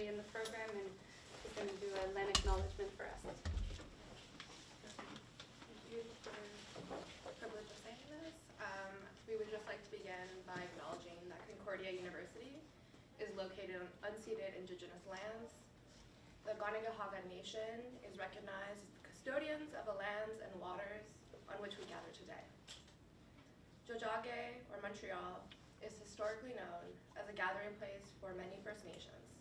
history in the program, and he's going to do a land acknowledgement for us. Thank you for the privilege of saying this. We would just like to begin by acknowledging that Concordia University is located on unceded indigenous lands. The Ganagahaga Nation is recognized as the custodians of the lands and waters on which we gather today. Jojage, or Montreal, is historically known as a gathering place for many First Nations.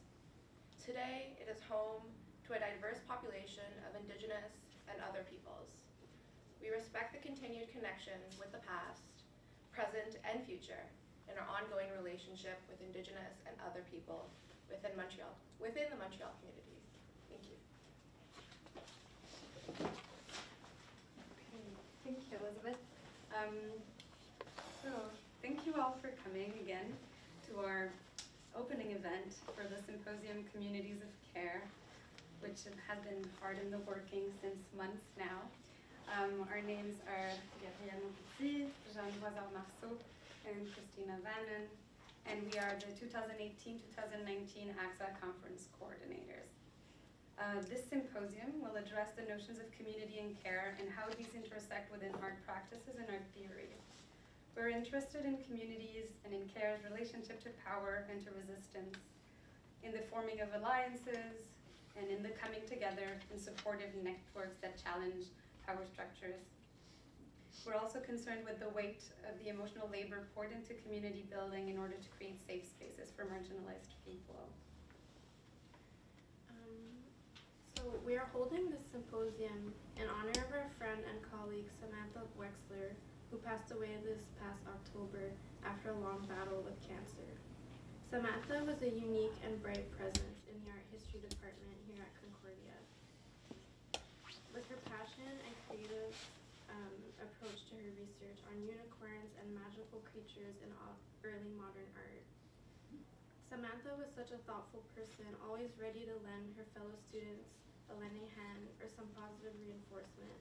Today, it is home to a diverse population of Indigenous and other peoples. We respect the continued connection with the past, present, and future in our ongoing relationship with Indigenous and other people within the Montreal community. Thank you. Okay, thank you, Elizabeth. So thank you all for coming again to our opening event for the Symposium Communities of Care, which has been hard in the working since months now. Our names are Gabrielle Willkie, Jean-Noise Marceau, and Christina Vannon, and we are the 2018-2019 AGHSA Conference Coordinators. This symposium will address the notions of community and care and how these intersect within art practices and art theory. We're interested in communities and in care's relationship to power and to resistance, in the forming of alliances, and in the coming together in supportive networks that challenge power structures. We're also concerned with the weight of the emotional labor poured into community building in order to create safe spaces for marginalized people. So we are holding this symposium in honor of our friend and colleague Samantha Wexler, who passed away this past October after a long battle with cancer. Samantha was a unique and bright presence in the art history department here at Concordia. With her passion and creative approach to her research on unicorns and magical creatures in early modern art. Samantha was such a thoughtful person, always ready to lend her fellow students a lending hand or some positive reinforcement.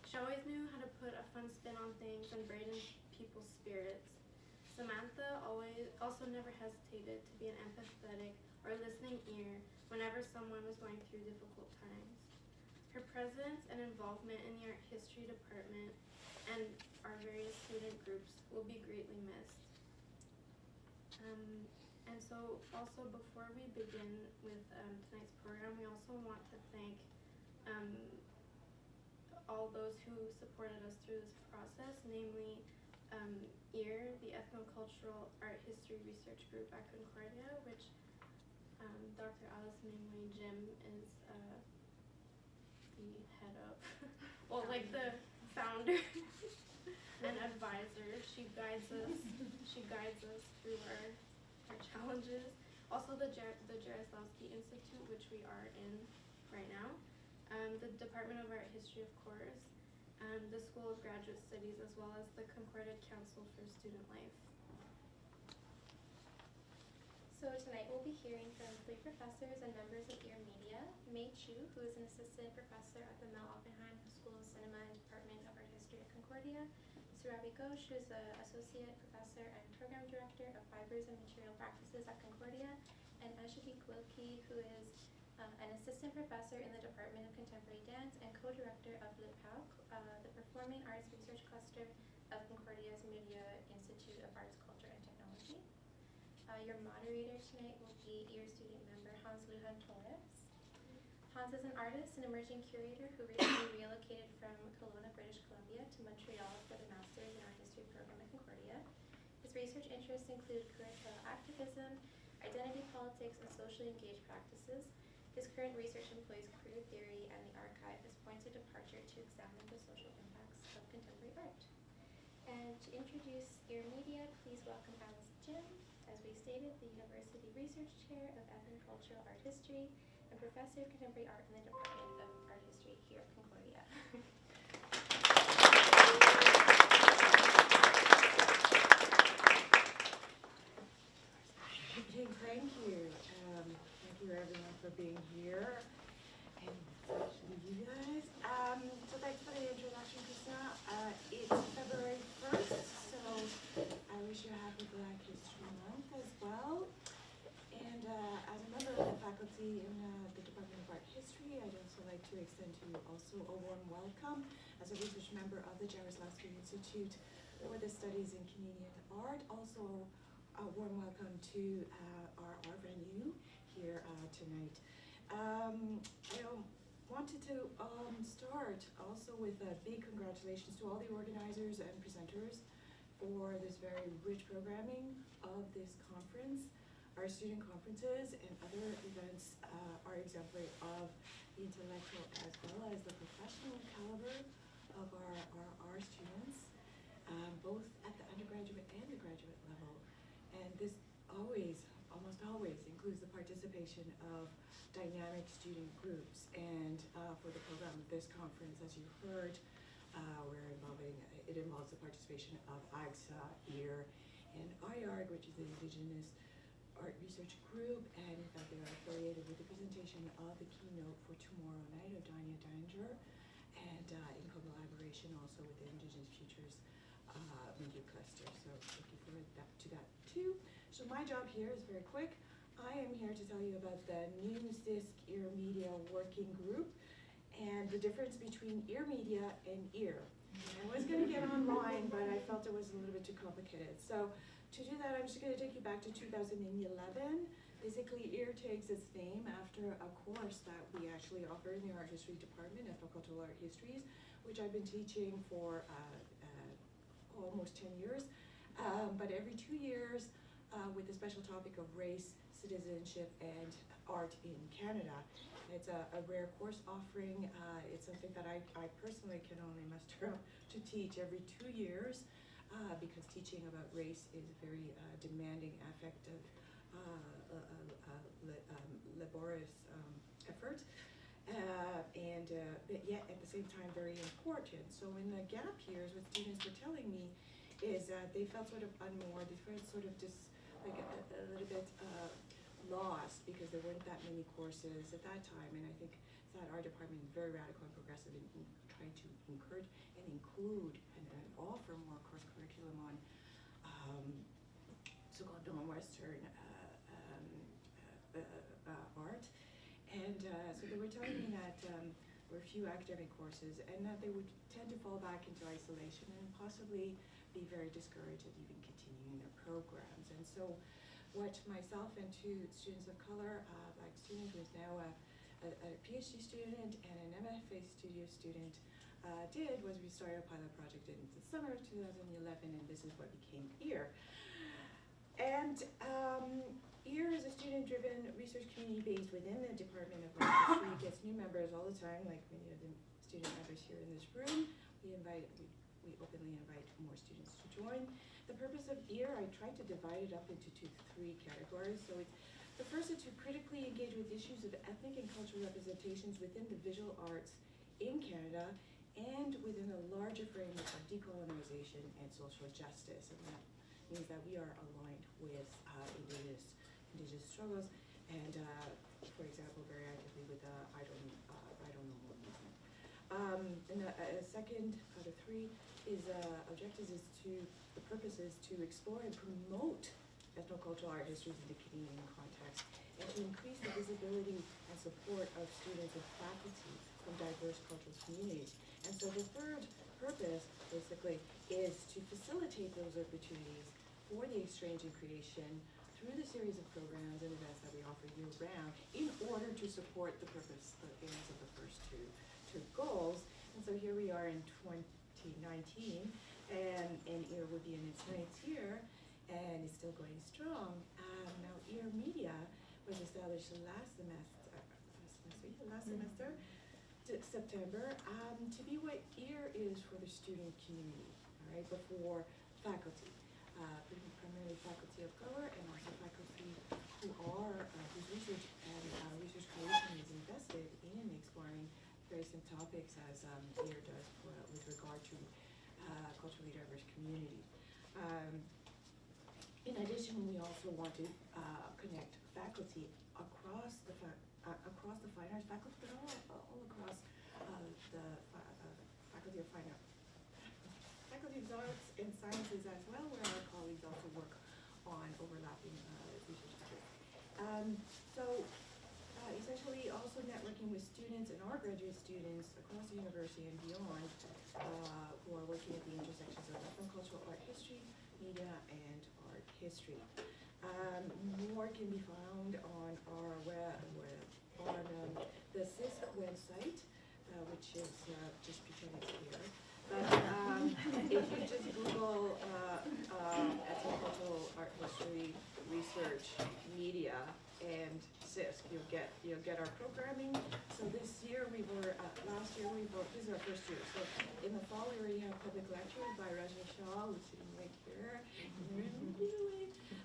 She always knew how to put a fun spin on things and brighten people's spirits. Samantha also never hesitated to be an empathetic or listening ear whenever someone was going through difficult times. Her presence and involvement in the art history department and our various student groups will be greatly missed. And so also before we begin with tonight's program, we also want to thank all those who supported us through this process, namely EAR, the Ethnocultural Art History Research Group at Concordia, which Dr. Alice Mingwei Jim is the head of, well, like the founder and advisor. She guides us through our challenges. Also the Jaroslawski Institute, which we are in right now. The Department of Art History, of course. The School of Graduate Studies, as well as the Concordia Council for Student Life. So tonight we'll be hearing from 3 professors and members of EAR Media: Mei Chu, who is an assistant professor at the Mel Oppenheim School of Cinema and Department of Art History at Concordia; Surabhi Ghosh, who is an associate professor and program director of Fibers and Material Practices at Concordia; and Angélique Willkie, who is an assistant professor in the Department of Contemporary Dance and co-director of Le PAUC, the Performing Arts Research Cluster of Concordia's Media Institute of Arts, Culture, and Technology. Your moderator tonight will be EAR student member Hans Lujan Torres. Hans is an artist and emerging curator who recently relocated from Kelowna, British Columbia to Montreal for the Masters in Art History program at Concordia. His research interests include curatorial activism, identity politics, and socially engaged practices. His current research employs queer theory and the archive as points of departure to examine the social impacts of contemporary art. And to introduce EAR Media, please welcome Alice Jim, as we stated, the University Research Chair of Ethnocultural Art History and Professor of Contemporary Art in the Department of Art History here at Concordia. Okay, thank you. Thank you everyone for being here, and especially you guys. So thanks for the introduction, Christina. It's February 1st, so I wish you a happy Black History Month as well. And as a member of the faculty faculty in the Department of Art History. I'd also like to extend to you also a warm welcome as a research member of the Jaroslawski Institute for the Studies in Canadian Art. Also a warm welcome to our venue here tonight. I wanted to start also with a big congratulations to all the organizers and presenters for this very rich programming of this conference. Our student conferences and other events are exemplary of the intellectual as well as the professional caliber of our students, both at the undergraduate and the graduate level. And this almost always includes the participation of dynamic student groups. And for the program of this conference, as you heard, it involves the participation of AHGSA, EAR, and IARG, which is the Indigenous Art Research Group, and in fact they are affiliated with the presentation of the keynote for tomorrow night of Danya Danger, and in collaboration also with the Indigenous Futures Media Cluster. So looking forward to that too. So my job here is very quick. I am here to tell you about the new CISC EAR Media Working Group and the difference between EAR Media and EAR. I was going to get online, but I felt it was a little bit too complicated. So to do that, I'm just going to take you back to 2011. Basically, EAR takes its name after a course that we actually offer in the Art History Department, Ethnocultural Art Histories, which I've been teaching for almost 10 years. But every 2 years, with the special topic of race, citizenship, and art in Canada. It's a rare course offering. It's something that I personally can only muster up to teach every 2 years because teaching about race is a very demanding, affective, laborious effort, but yet at the same time very important. So in the gap years, what students were telling me is that they felt sort of unmoored, they felt sort of just like a little bit lost because there weren't that many courses at that time, and I think that our department is very radical and progressive in trying to encourage and include and offer more course curriculum on so-called non-Western art. And so they were telling me that there were few academic courses and that they would tend to fall back into isolation and possibly be very discouraged at even continuing their programs. And so what myself and two students of color, Black student who is now a PhD student and an MFA studio student, did was we started a pilot project in the summer of 2011, and this is what became EAR. And EAR is a student-driven research community based within the Department of Art History. It gets new members all the time, like many of the student members here in this room. We openly invite more students to join. The purpose of EAR, I tried to divide it up into three categories. So the first is to critically engage with issues of ethnic and cultural representations within the visual arts in Canada and within a larger framework of decolonization and social justice. And that means that we are aligned with Indigenous struggles and, for example, very actively with the I don't know movement. And a second out of three is the purpose is to explore and promote ethnocultural art histories in the Canadian context and to increase the visibility and support of students and faculty from diverse cultural communities. And so the third purpose, basically, is to facilitate those opportunities for the exchange and creation through the series of programs and events that we offer year-round in order to support the aims of the first two goals. And so here we are in 2019, and EAR would be in its 9th year, and it's still going strong. Now, EAR Media was established last semester, September, to be what EAR is for the student community, all right, but for faculty, primarily faculty of color and also faculty whose research and research creation is invested in exploring various topics as EAR does with regard to culturally diverse communities. In addition, we also want to connect faculty across the fine arts faculty, but all across the faculty of fine arts, faculty of arts and sciences as well, where our colleagues also work on overlapping research efforts. So with students and our graduate students across the university and beyond who are working at the intersections of African cultural art history, media, and art history. More can be found on our the CISC website, which is just pretend it's here. But if you just Google ethnic cultural art history research media and CISC, you'll get our programming. So this year last year this is our first year. So in the fall we already have public lectures by Rajni Shah, who's sitting right here,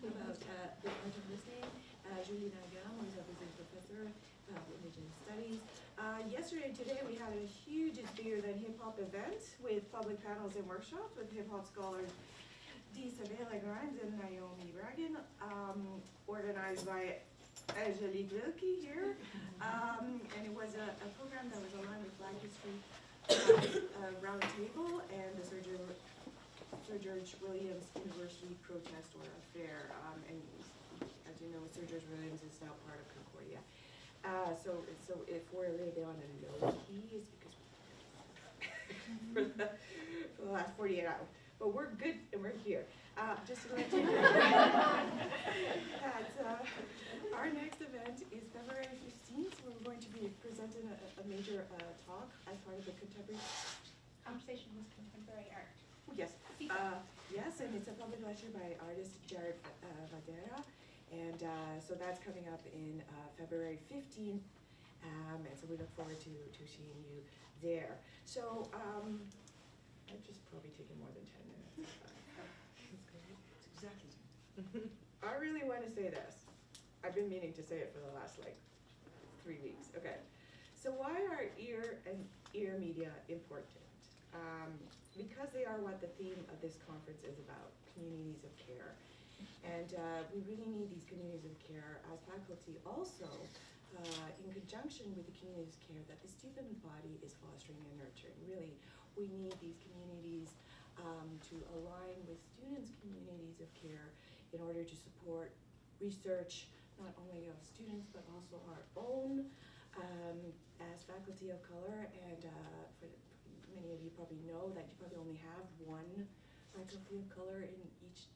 about the art of listening. Julie Nagam, who's a visiting professor of Indigenous Studies. Yesterday and today we had a huge, it's bigger than hip hop event with public panels and workshops with hip hop scholars Savannah Grimes and Naomi Bragan, organized by Angélique Willkie here. And it was a program that was aligned with Black History Roundtable and the Sir George Williams University Protest or Affair. And as you know, Sir George Williams is now part of Concordia. So if we're a little bit on a low key, it's because we're for the last 48 hours. But we're good and we're here. Just to let you know that our next event is February 15th. We're going to be presenting a major talk as part of the contemporary Conversation with Contemporary Art. Yes, yes, and it's a public lecture by artist Jared Vadera, and so that's coming up in February 15th, and so we look forward to seeing you there. So I've just probably taken more than 10 minutes. It's exactly. I really want to say this. I've been meaning to say it for the last 3 weeks. Okay, so why are ear media important? Because they are what the theme of this conference is about, communities of care. And we really need these communities of care as faculty also in conjunction with the communities of care that the student body is fostering and nurturing. Really, we need these communities to align with students' communities of care in order to support research, not only of students, but also our own as faculty of color. And for many of you probably know that you probably only have one faculty of color in each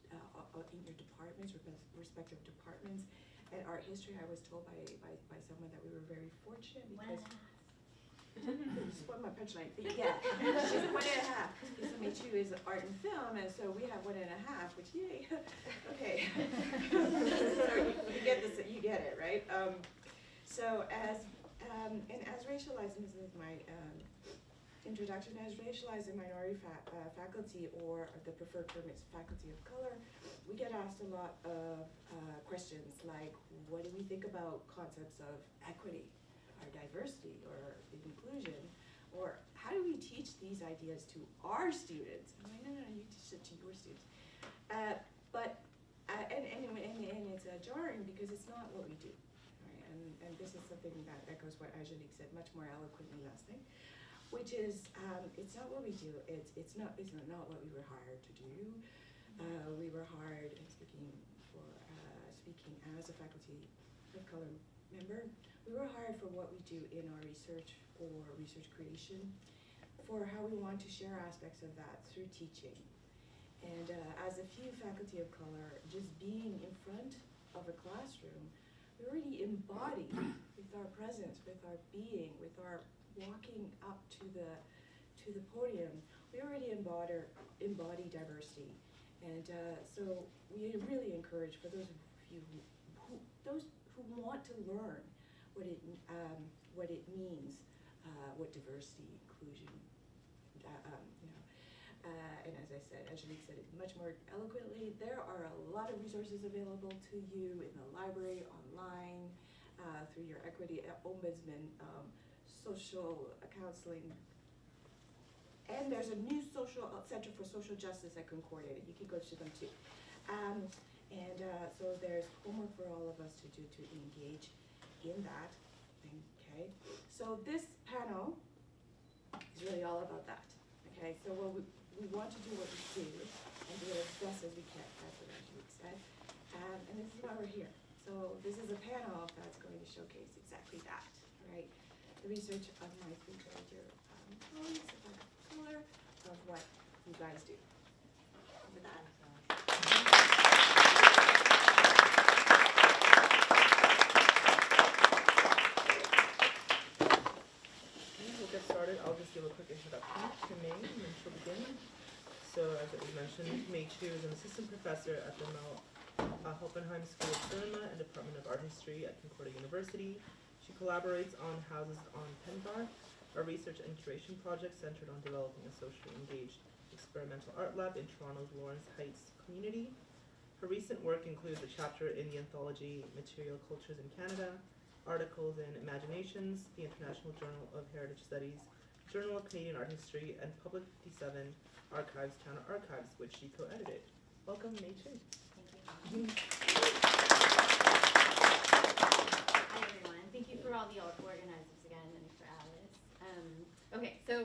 in your departments, respective departments. At art history, I was told by someone that we were very fortunate because just one my punchline. But yeah, she's 1.5. Because Michu is art and film, and so we have 1.5, which yay. Okay. So you get this, you get it, right? So as racialized, and this is my introduction, as racialized and minority faculty, or the preferred term is faculty of color, we get asked a lot of questions like, what do we think about concepts of equity, or diversity, or inclusion, or how do we teach these ideas to our students? I'm like, no, you teach it to your students. And it's jarring because it's not what we do, right? And this is something that echoes what Angélique said much more eloquently last night, which is it's not what we do. It's not what we were hired to do. We were hired, and speaking as a faculty of color member, we were hired for what we do in our research or research creation, for how we want to share aspects of that through teaching. And as a few faculty of color, just being in front of a classroom, we already embody with our presence, with our being, with our walking up to the podium, we already embody diversity. And so we really encourage, for those of you who want to learn what it means, what diversity, inclusion, and as I said, Angélique said it much more eloquently, there are a lot of resources available to you in the library, online, through your equity ombudsman, social counseling. And there's a new Center for Social Justice at Concordia. You can go to them too. So there's homework for all of us to do to engage in that. Okay. So this panel is really all about that. Okay. So we want to do what we do and do it as best as we can. That's what Angélique said. And this is why we're here. So this is a panel that's going to showcase exactly that. Right. the research of my three graduate colleagues of color of what you guys do. With that. We'll get started. I'll just give a quick introduction to May and then she'll begin. So as it was mentioned, May Chu is an assistant professor at the Mel Hoppenheim School of Cinema and Department of Art History at Concordia University. She collaborates on Houses on Pengar, a research and curation project centered on developing a socially engaged experimental art lab in Toronto's Lawrence Heights community. Her recent work includes a chapter in the anthology Material Cultures in Canada, articles in Imaginations, the International Journal of Heritage Studies, Journal of Canadian Art History, and Public 57 Archives, Counter Archives, which she co-edited. Welcome, May Chu. Thank you. Hi everyone. Thank you for all the organizers again and for Alice. Okay, so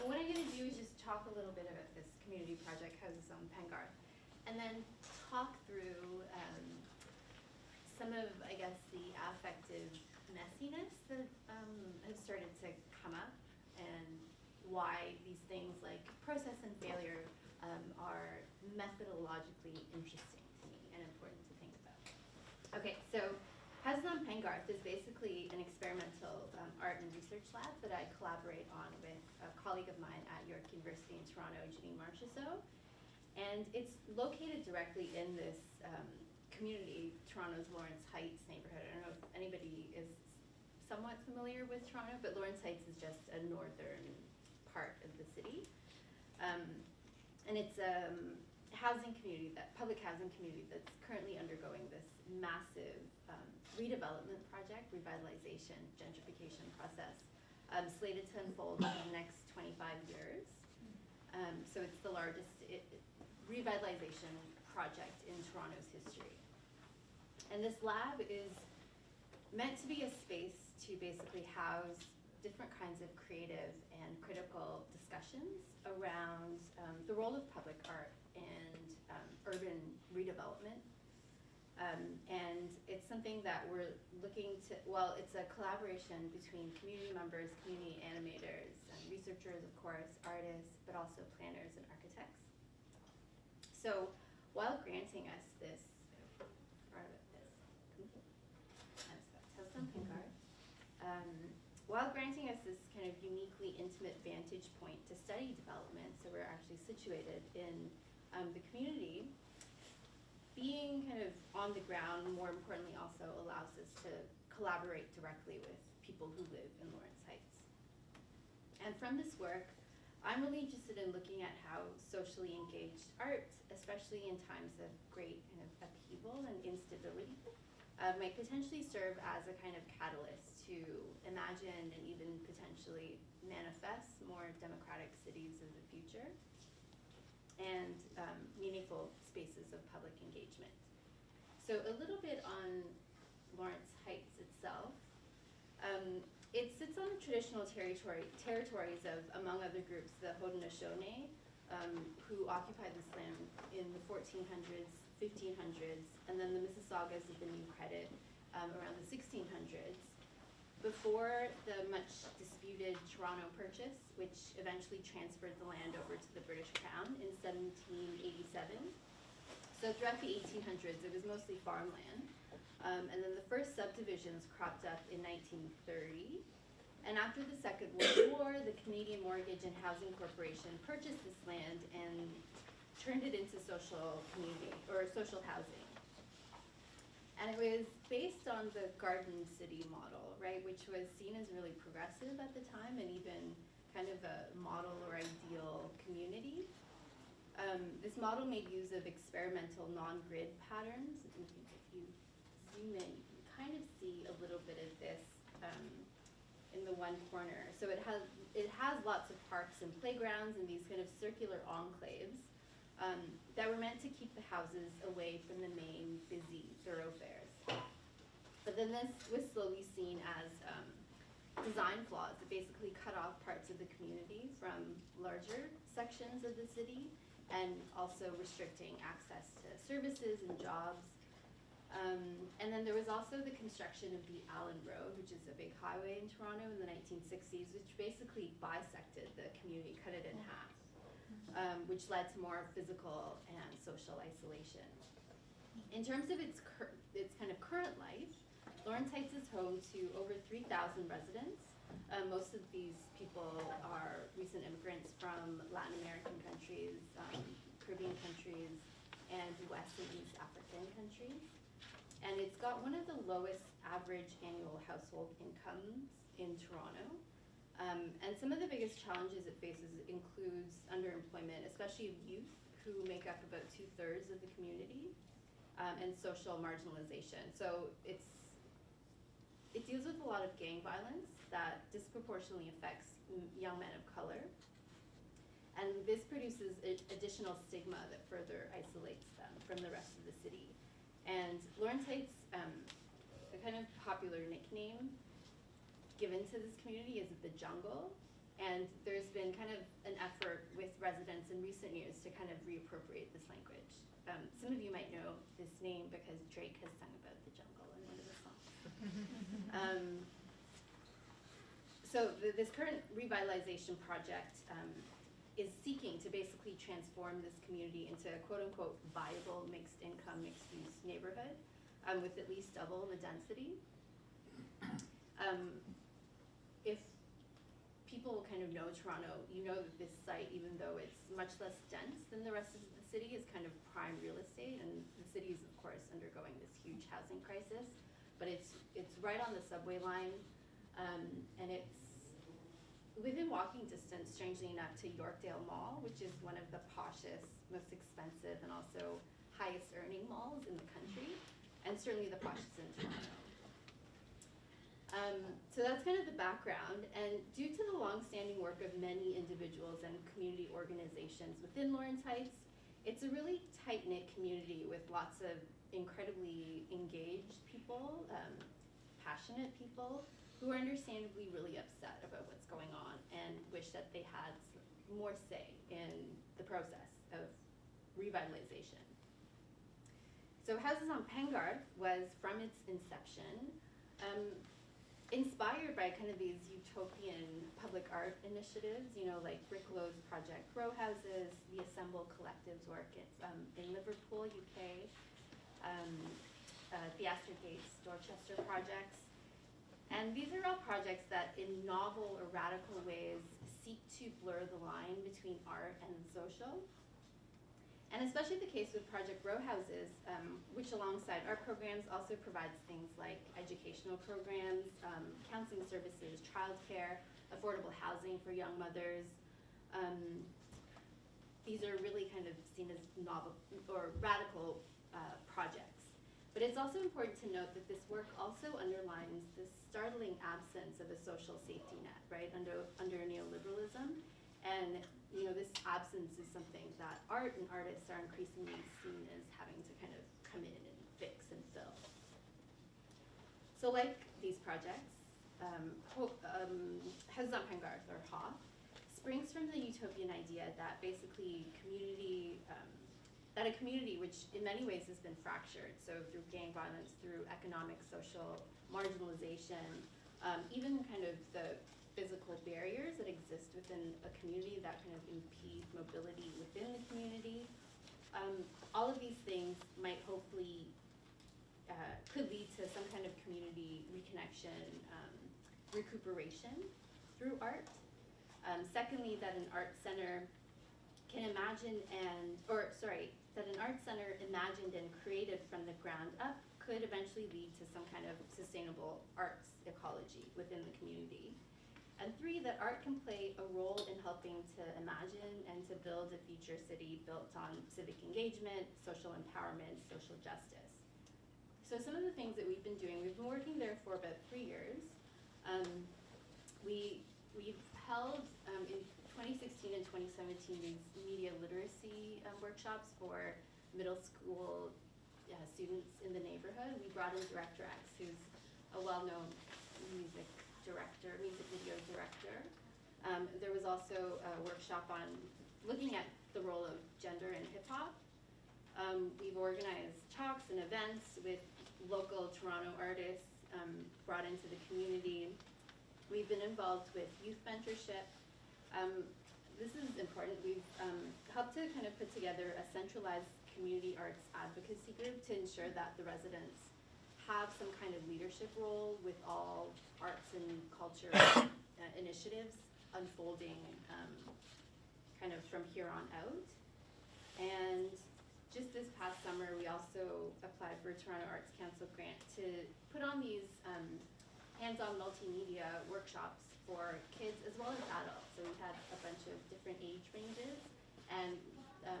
what I'm going to do is just talk a little bit about this community project, Houses on Pengar, and then talk through some of, I guess, the affective messiness that has started to come up and why these things like process and failure are methodologically interesting to me and important to think about. Okay, so Houses on Pengarth is basically an experimental art and research lab that I collaborate on with a colleague of mine at York University in Toronto, Janine Marchessault. And it's located directly in this community, Toronto's Lawrence Heights neighborhood. I don't know if anybody is somewhat familiar with Toronto, but Lawrence Heights is just a northern part of the city. And it's a housing community, public housing community that's currently undergoing this massive redevelopment project, revitalization, gentrification process, slated to unfold over the next 25 years. So it's the largest revitalization project in Toronto's history. And this lab is meant to be a space to basically house different kinds of creative and critical discussions around the role of public art and urban redevelopment. And it's something that we're looking to, well, it's a collaboration between community members, community animators, and researchers, of course, artists, but also planners and architects. So while granting us this, while granting us this kind of uniquely intimate vantage point to study development, so we're actually situated in the community, being kind of on the ground, more importantly, also allows us to collaborate directly with people who live in Lawrence Heights. And from this work, I'm really interested in looking at how socially engaged art, especially in times of great kind of upheaval and instability, might potentially serve as a kind of catalyst to imagine and even potentially manifest more democratic cities of the future and meaningful spaces of public engagement. So a little bit on Lawrence Heights itself. It sits on the traditional territories of, among other groups, the Haudenosaunee, who occupied this land in the 1400s, 1500s, and then the Mississaugas of the New Credit around the 1600s, before the much disputed Toronto Purchase, which eventually transferred the land over to the British Crown in 1787. So throughout the 1800s, it was mostly farmland. And then the first subdivisions cropped up in 1930. And after the Second World War, the Canadian Mortgage and Housing Corporation purchased this land and turned it into social community, or social housing. And it was based on the Garden City model, right, which was seen as really progressive at the time and even kind of a model or ideal community. This model made use of experimental non-grid patterns. If you zoom in, you can kind of see a little bit of this in the one corner. So it has lots of parks and playgrounds and these kind of circular enclaves that were meant to keep the houses away from the main busy thoroughfares. But then this was slowly seen as design flaws that basically cut off parts of the community from larger sections of the city and also restricting access to services and jobs. And then there was also the construction of the Allen Road, which is a big highway in Toronto in the 1960s, which basically bisected the community, cut it in half, which led to more physical and social isolation. In terms of its kind of current life, Lawrence Heights is home to over 3,000 residents. Most of these people are recent immigrants from Latin American countries, Caribbean countries, and West and East African countries. And it's got one of the lowest average annual household incomes in Toronto. And some of the biggest challenges it faces includes underemployment, especially of youth, who make up about 2/3 of the community, and social marginalization. So it deals with a lot of gang violence that disproportionately affects young men of color. And this produces additional stigma that further isolates them from the rest of the city. And Lawrence Heights, a kind of popular nickname given to this community is the jungle. And there's been kind of an effort with residents in recent years to kind of reappropriate this language. Some of you might know this name because Drake has sung about the jungle in one of the songs. So this current revitalization project is seeking to basically transform this community into a quote-unquote viable mixed-income, mixed-use neighborhood with at least double the density. If people kind of know Toronto, you know that this site, even though it's much less dense than the rest of the city, is kind of prime real estate, and the city is, of course, undergoing this huge housing crisis. But it's right on the subway line, and it's within walking distance, strangely enough, to Yorkdale Mall, which is one of the poshest, most expensive, and also highest earning malls in the country, and certainly the poshest in Toronto. So that's kind of the background, and due to the long-standing work of many individuals and community organizations within Lawrence Heights, it's a really tight-knit community with lots of incredibly engaged people, passionate people, who are understandably really upset about what's going on and wish that they had more say in the process of revitalization. So Houses on Pengarth was, from its inception, inspired by kind of these utopian public art initiatives, you know, like Rick Lowe's project Row Houses, the Assemble Collective's work in Liverpool, UK, the AHGSA Dorchester projects. And these are all projects that in novel or radical ways seek to blur the line between art and social. And especially the case with Project Row Houses, which alongside art programs also provides things like educational programs, counseling services, childcare, affordable housing for young mothers. These are really kind of seen as novel or radical projects. But it's also important to note that this work also underlines this startling absence of a social safety net, right, under neoliberalism. And you know, this absence is something that art and artists are increasingly seen as having to kind of come in and fix and fill. So like these projects, Houses on Pengarth, or HOP, springs from the utopian idea that basically that a community which in many ways has been fractured, so through gang violence, through economic, social marginalization, even kind of the physical barriers that exist within a community that kind of impede mobility within the community. All of these things might hopefully, could lead to some kind of community reconnection, recuperation through art. Secondly, that an art center can that an art center imagined and created from the ground up could eventually lead to some kind of sustainable arts ecology within the community. And three, that art can play a role in helping to imagine and to build a future city built on civic engagement, social empowerment, social justice. So some of the things that we've been doing, we've been working there for about 3 years. We've held in 2016 and 2017 these media literacy workshops for middle school students in the neighborhood. We brought in Director X, who's a well-known music video director. There was also a workshop on looking at the role of gender in hip hop. We've organized talks and events with local Toronto artists brought into the community. We've been involved with youth mentorship. This is important. We've helped to kind of put together a centralized community arts advocacy group to ensure that the residents have some kind of leadership role with all arts and culture initiatives unfolding kind of from here on out. And just this past summer, we also applied for a Toronto Arts Council grant to put on these hands-on multimedia workshops for kids as well as adults. So we've had a bunch of different age ranges, and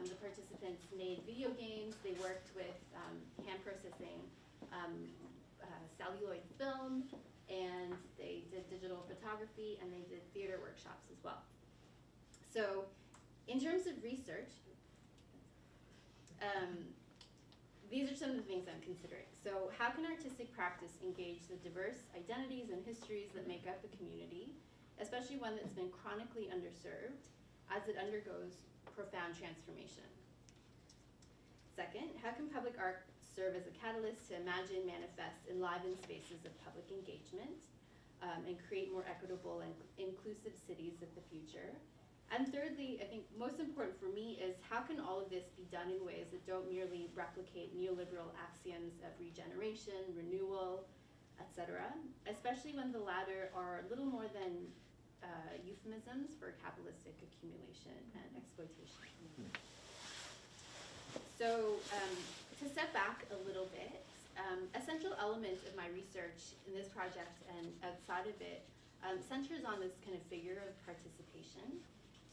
the participants made video games. They worked with hand processing celluloid film, and they did digital photography, and they did theater workshops as well. So in terms of research, these are some of the things I'm considering. So how can artistic practice engage the diverse identities and histories that make up a community, especially one that's been chronically underserved as it undergoes profound transformation? Second, how can public art serve as a catalyst to imagine, manifest, enliven spaces of public engagement and create more equitable and inclusive cities of the future? And thirdly, I think most important for me is how can all of this be done in ways that don't merely replicate neoliberal axioms of regeneration, renewal, etc., especially when the latter are little more than euphemisms for capitalistic accumulation and exploitation. So to step back a little bit, a central element of my research in this project and outside of it centers on this kind of figure of participation.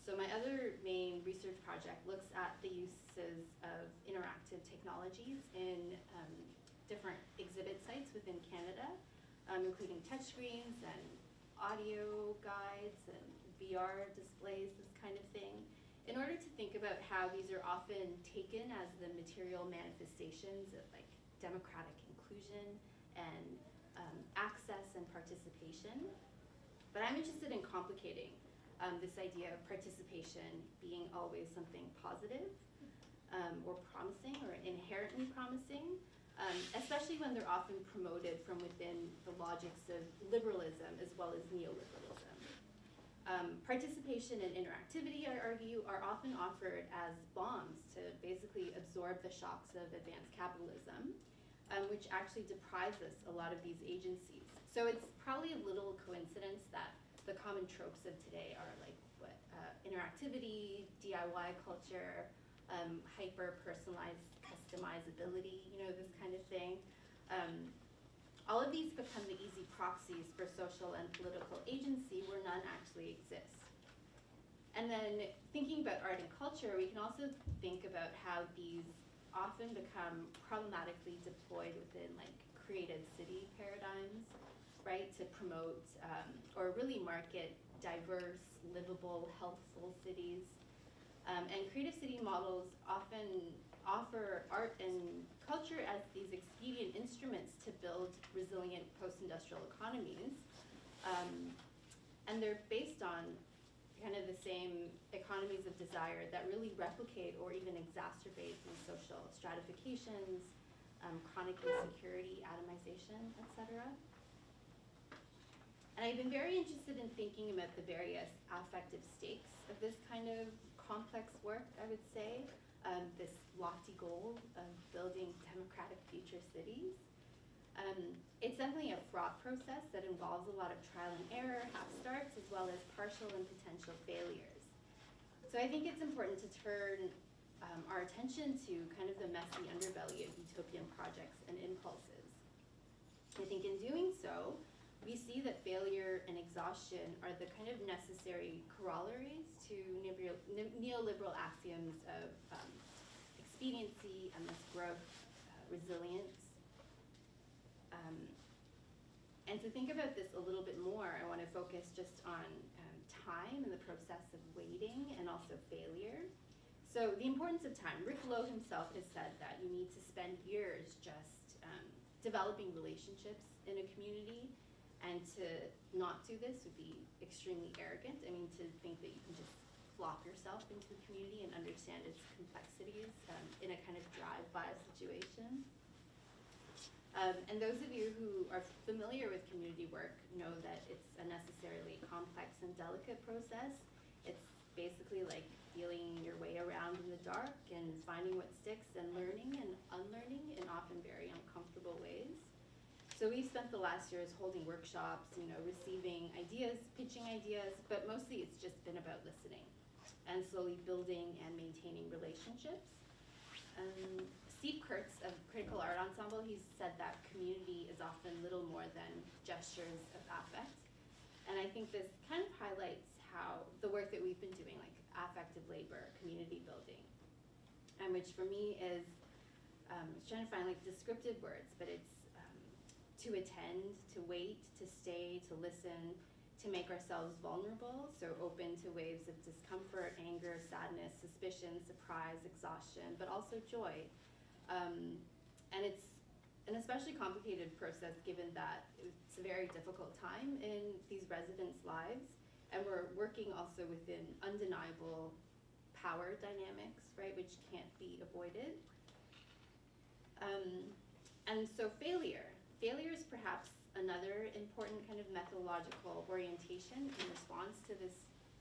So my other main research project looks at the uses of interactive technologies in different exhibit sites within Canada, including touchscreens and audio guides and VR displays, this kind of thing, in order to think about how these are often taken as the material manifestations of like democratic inclusion and access and participation. But I'm interested in complicating this idea of participation being always something positive or promising or inherently promising, especially when they're often promoted from within the logics of liberalism as well as neoliberalism. Participation and interactivity, I argue, are often offered as bombs to basically absorb the shocks of advanced capitalism, which actually deprives us a lot of these agencies. So it's probably a little coincidence that the common tropes of today are like interactivity, DIY culture, hyper-personalized customizability, you know, this kind of thing. All of these become the easy proxies for social and political agency where none actually exists. And then thinking about art and culture, we can also think about how these often become problematically deployed within like creative city paradigms, right, to promote or really market diverse, livable, healthful cities. And creative city models often offer art and culture as these expedient instruments to build resilient post-industrial economies. And they're based on kind of the same economies of desire that really replicate or even exacerbate these social stratifications, chronic insecurity, atomization, etc. And I've been very interested in thinking about the various affective stakes of this kind of complex work, I would say, this lofty goal of building democratic future cities. It's definitely a fraught process that involves a lot of trial and error, half-starts, as well as partial and potential failures. So I think it's important to turn our attention to kind of the messy underbelly of utopian projects and impulses. I think in doing so, we see that failure and exhaustion are the kind of necessary corollaries to neoliberal axioms of expediency and this growth, resilience. And to think about this a little bit more, I want to focus just on time and the process of waiting and also failure. So the importance of time. Rick Lowe himself has said that you need to spend years just developing relationships in a community, and to not do this would be extremely arrogant. I mean, to think that you can just flop yourself into the community and understand its complexities in a kind of drive-by situation. And those of you who are familiar with community work know that it's a necessarily complex and delicate process. It's basically like feeling your way around in the dark and finding what sticks and learning and unlearning in often very uncomfortable ways. So we spent the last years holding workshops, receiving ideas, pitching ideas, but mostly it's just been about listening and slowly building and maintaining relationships. Steve Kurtz of Critical Art Ensemble, he's said that community is often little more than gestures of affect. And I think this kind of highlights how the work that we've been doing, like affective labor, community building, and which for me is, I was trying to find like descriptive words, but it's to attend, to wait, to stay, to listen, to make ourselves vulnerable, so open to waves of discomfort, anger, sadness, suspicion, surprise, exhaustion, but also joy. And it's an especially complicated process given that it's a very difficult time in these residents' lives, and we're working also within undeniable power dynamics, right, which can't be avoided. And so failure is perhaps another important kind of methodological orientation in response to this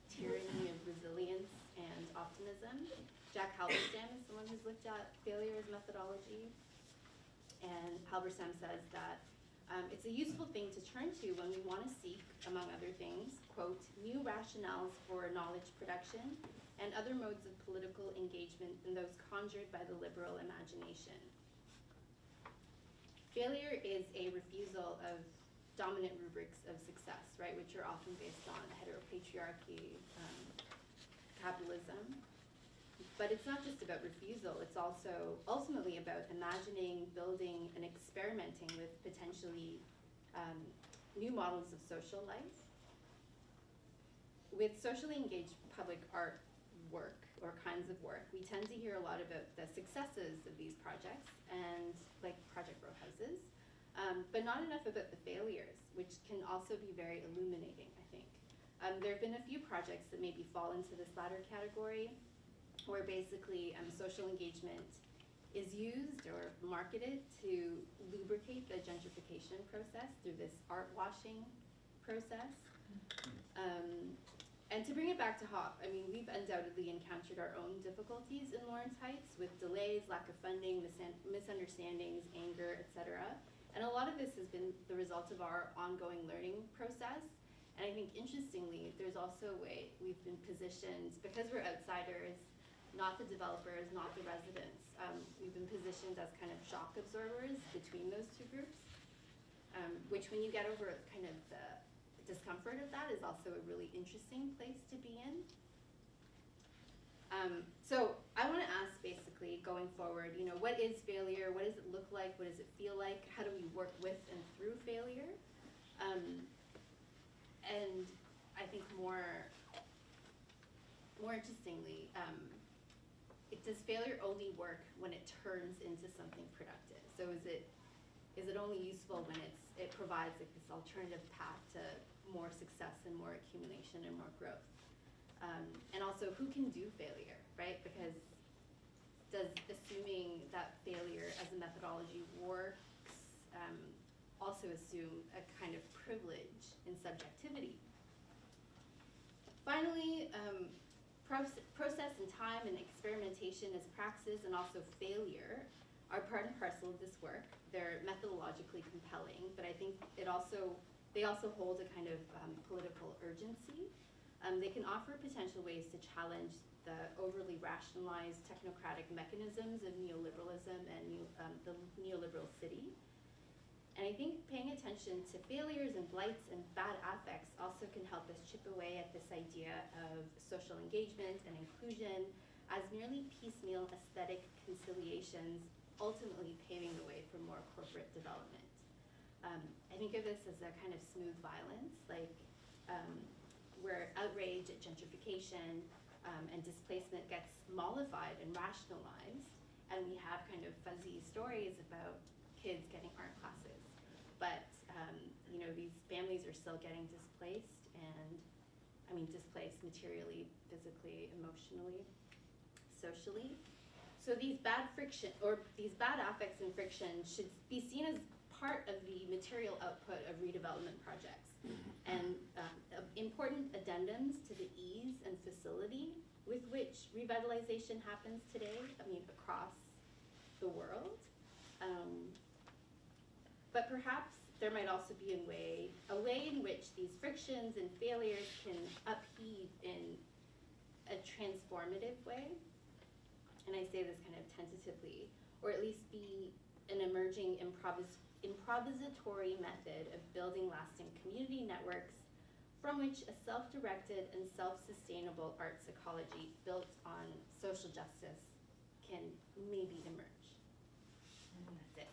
tyranny of resilience and optimism. Jack Halberstam is someone who's looked at failure as methodology, and Halberstam says that it's a useful thing to turn to when we want to seek, among other things, quote, new rationales for knowledge production and other modes of political engagement than those conjured by the liberal imagination. Failure is a refusal of dominant rubrics of success, right, which are often based on heteropatriarchy, capitalism. But it's not just about refusal, it's also ultimately about imagining, building, and experimenting with potentially new models of social life. With socially engaged public art work, or kinds of work, we tend to hear a lot about the successes of these projects, and like Project Row Houses, but not enough about the failures, which can also be very illuminating, I think. There have been a few projects that maybe fall into this latter category, where basically social engagement is used or marketed to lubricate the gentrification process through this art washing process. And to bring it back to HOP, I mean, we've undoubtedly encountered our own difficulties in Lawrence Heights with delays, lack of funding, misunderstandings, anger, etc. And a lot of this has been the result of our ongoing learning process. And I think interestingly, there's also a way we've been positioned, because we're outsiders, not the developers, not the residents, we've been positioned as kind of shock absorbers between those two groups, which when you get over kind of the discomfort of that is also a really interesting place to be in. So I want to ask basically going forward, what is failure? What does it look like? What does it feel like? How do we work with and through failure? And I think more interestingly, does failure only work when it turns into something productive? So is it only useful when it provides like this alternative path to more success and more accumulation and more growth? And also, who can do failure, right? Because does assuming that failure as a methodology works also assume a kind of privilege in subjectivity? Finally, process and time and experimentation as praxis and also failure are part and parcel of this work. They're methodologically compelling, but I think they also hold a kind of political urgency. They can offer potential ways to challenge the overly rationalized technocratic mechanisms of neoliberalism and the neoliberal city. And I think paying attention to failures and blights and bad affects also can help us chip away at this idea of social engagement and inclusion as merely piecemeal aesthetic conciliations, ultimately paving the way for more corporate development. I think of this as a kind of smooth violence, like where outrage at gentrification and displacement gets mollified and rationalized, and we have kind of fuzzy stories about kids getting art classes. But these families are still getting displaced, and displaced materially, physically, emotionally, socially. So these bad friction, or these bad affects and friction, should be seen as part of the material output of redevelopment projects. And important addendums to the ease and facility with which revitalization happens today, across the world. But perhaps there might also be a way in which these frictions and failures can upheave in a transformative way. And I say this kind of tentatively, or at least be an emerging improvisatory method of building lasting community networks from which a self-directed and self-sustainable arts ecology built on social justice can maybe emerge. And that's it.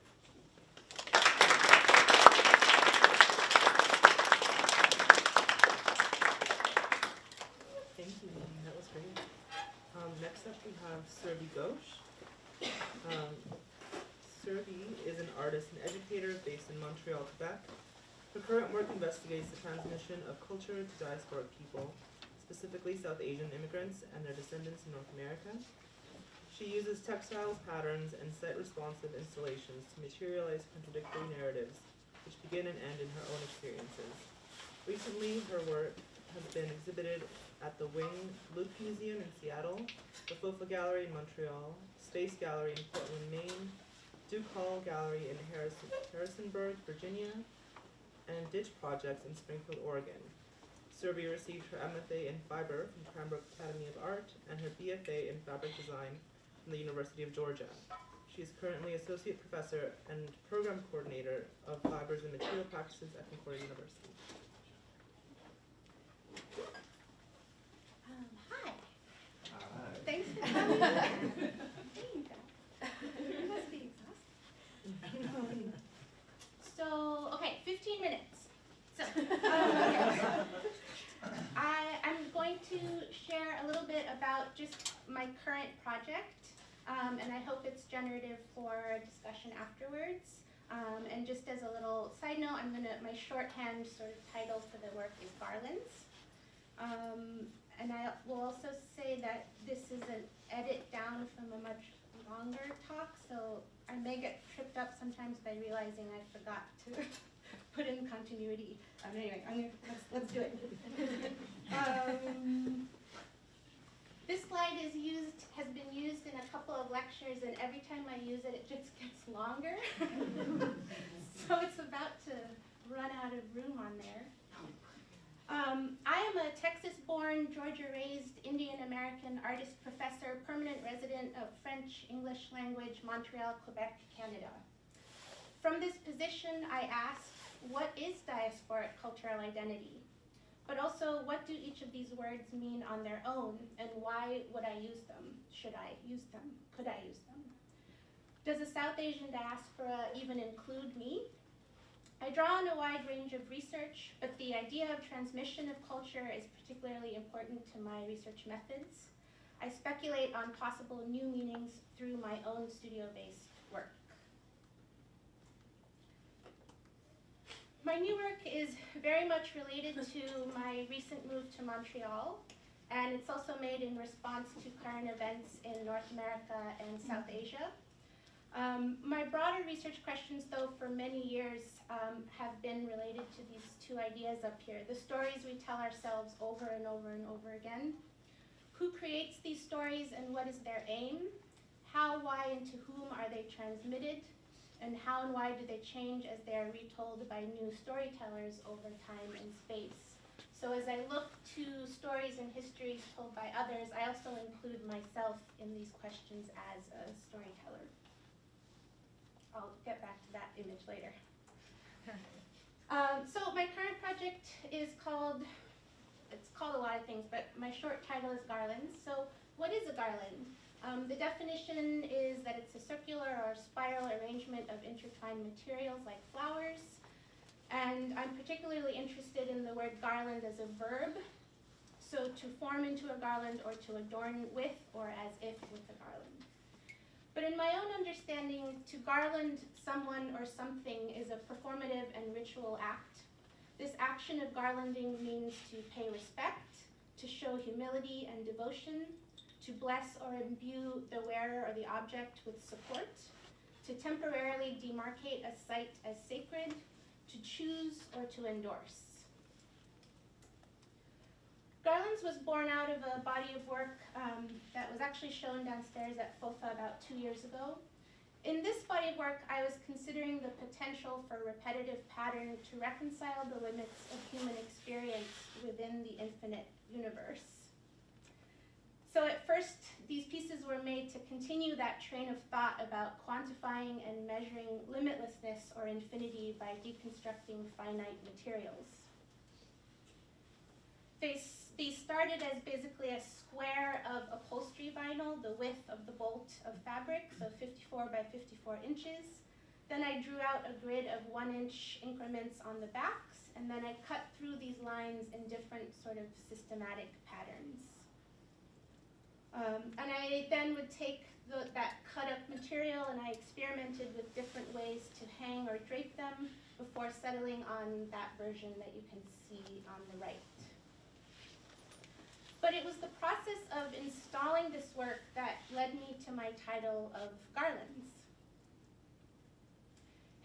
Thank you, Nadine. That was great. Next up, we have Surabhi Ghosh. Surabhi is an artist and educator based in Montreal, Quebec. Her current work investigates the transmission of culture to diasporic people, specifically South Asian immigrants and their descendants in North America. She uses textiles, patterns, and site-responsive installations to materialize contradictory narratives, which begin and end in her own experiences. Recently, her work has been exhibited at the Wing Luke Museum in Seattle, the Fofa Gallery in Montreal, Space Gallery in Portland, Maine, Duke Hall Gallery in Harrisonburg, Virginia, and Ditch Projects in Springfield, Oregon. Surabhi received her MFA in Fiber from Cranbrook Academy of Art and her BFA in Fabric Design from the University of Georgia. She is currently Associate Professor and Program Coordinator of Fibers and Material Practices at Concordia University. Hi. Hi. Thanks for coming. You must be exhausted. So, okay, 15 minutes. So, I'm going to share a little bit about just my current project, and I hope it's generative for discussion afterwards. And just as a little side note, my shorthand sort of title for the work is Garlands. And I will also say that this is an edit down from a much longer talk, so I may get tripped up sometimes by realizing I forgot to put in continuity. Anyway, let's do it. This slide has been used in a couple of lectures, and every time I use it, it just gets longer. So it's about to run out of room on there. I am a Texas-born, Georgia-raised, Indian-American artist, professor, permanent resident of French, English language, Montreal, Quebec, Canada. From this position, I ask, what is diasporic cultural identity? But also, what do each of these words mean on their own, and why would I use them? Should I use them? Could I use them? Does a South Asian diaspora even include me? I draw on a wide range of research, but the idea of transmission of culture is particularly important to my research methods. I speculate on possible new meanings through my own studio-based work. My new work is very much related to my recent move to Montreal, and it's also made in response to current events in North America and South Asia. My broader research questions, though, for many years have been related to these two ideas up here, the stories we tell ourselves over and over and over again. Who creates these stories and what is their aim? How, why, and to whom are they transmitted? And how and why do they change as they are retold by new storytellers over time and space? So as I look to stories and histories told by others, I also include myself in these questions as a storyteller. I'll get back to that image later. So my current project is called a lot of things, but my short title is Garlands. So what is a garland? The definition is that it's a circular or spiral arrangement of intertwined materials like flowers. And I'm particularly interested in the word garland as a verb. So to form into a garland or to adorn with or as if with a garland. But in my own understanding, to garland someone or something is a performative and ritual act. This action of garlanding means to pay respect, to show humility and devotion, to bless or imbue the wearer or the object with support, to temporarily demarcate a site as sacred, to choose, or to endorse. Garlands was born out of a body of work that was actually shown downstairs at FOFA about 2 years ago. In this body of work, I was considering the potential for repetitive pattern to reconcile the limits of human experience within the infinite universe. So at first, these pieces were made to continue that train of thought about quantifying and measuring limitlessness or infinity by deconstructing finite materials. They started as basically a square of upholstery vinyl, the width of the bolt of fabric, so 54 by 54 inches. Then I drew out a grid of 1-inch increments on the backs, and then I cut through these lines in different sort of systematic patterns. And I then would take that cut up material and I experimented with different ways to hang or drape them before settling on that version that you can see on the right. But it was the process of installing this work that led me to my title of Garlands.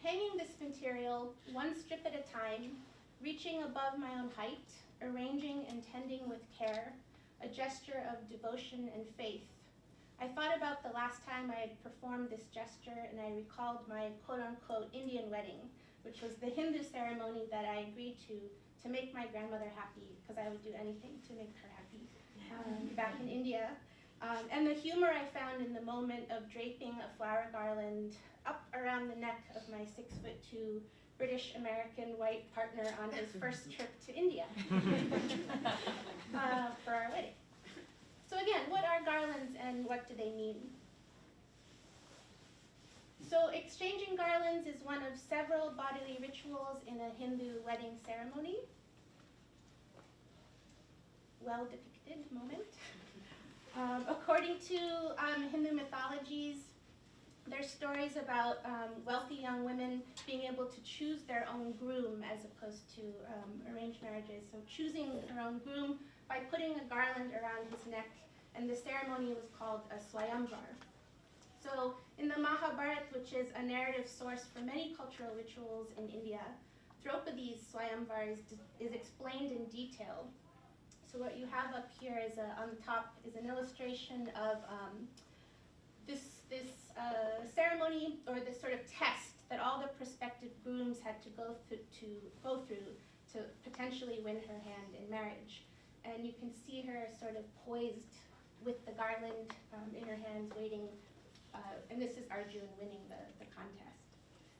Hanging this material, one strip at a time, reaching above my own height, arranging and tending with care, a gesture of devotion and faith. I thought about the last time I had performed this gesture and I recalled my quote-unquote Indian wedding, which was the Hindu ceremony that I agreed to make my grandmother happy, because I would do anything to make her happy back in India. And the humor I found in the moment of draping a flower garland up around the neck of my 6'2" British-American white partner on his first trip to India for our wedding. So again, what are garlands and what do they mean? So exchanging garlands is one of several bodily rituals in a Hindu wedding ceremony. Well depicted moment. According to Hindu mythologies, there's stories about wealthy young women being able to choose their own groom as opposed to arranged marriages. So choosing her own groom by putting a garland around his neck, and the ceremony was called a swayamvar. So in the Mahabharata, which is a narrative source for many cultural rituals in India, Draupadi's swayamvar is explained in detail. So what you have up here is on the top is an illustration of this ceremony, or this sort of test that all the prospective grooms had to go through to potentially win her hand in marriage. And you can see her sort of poised with the garland in her hands, waiting. And this is Arjun winning the contest.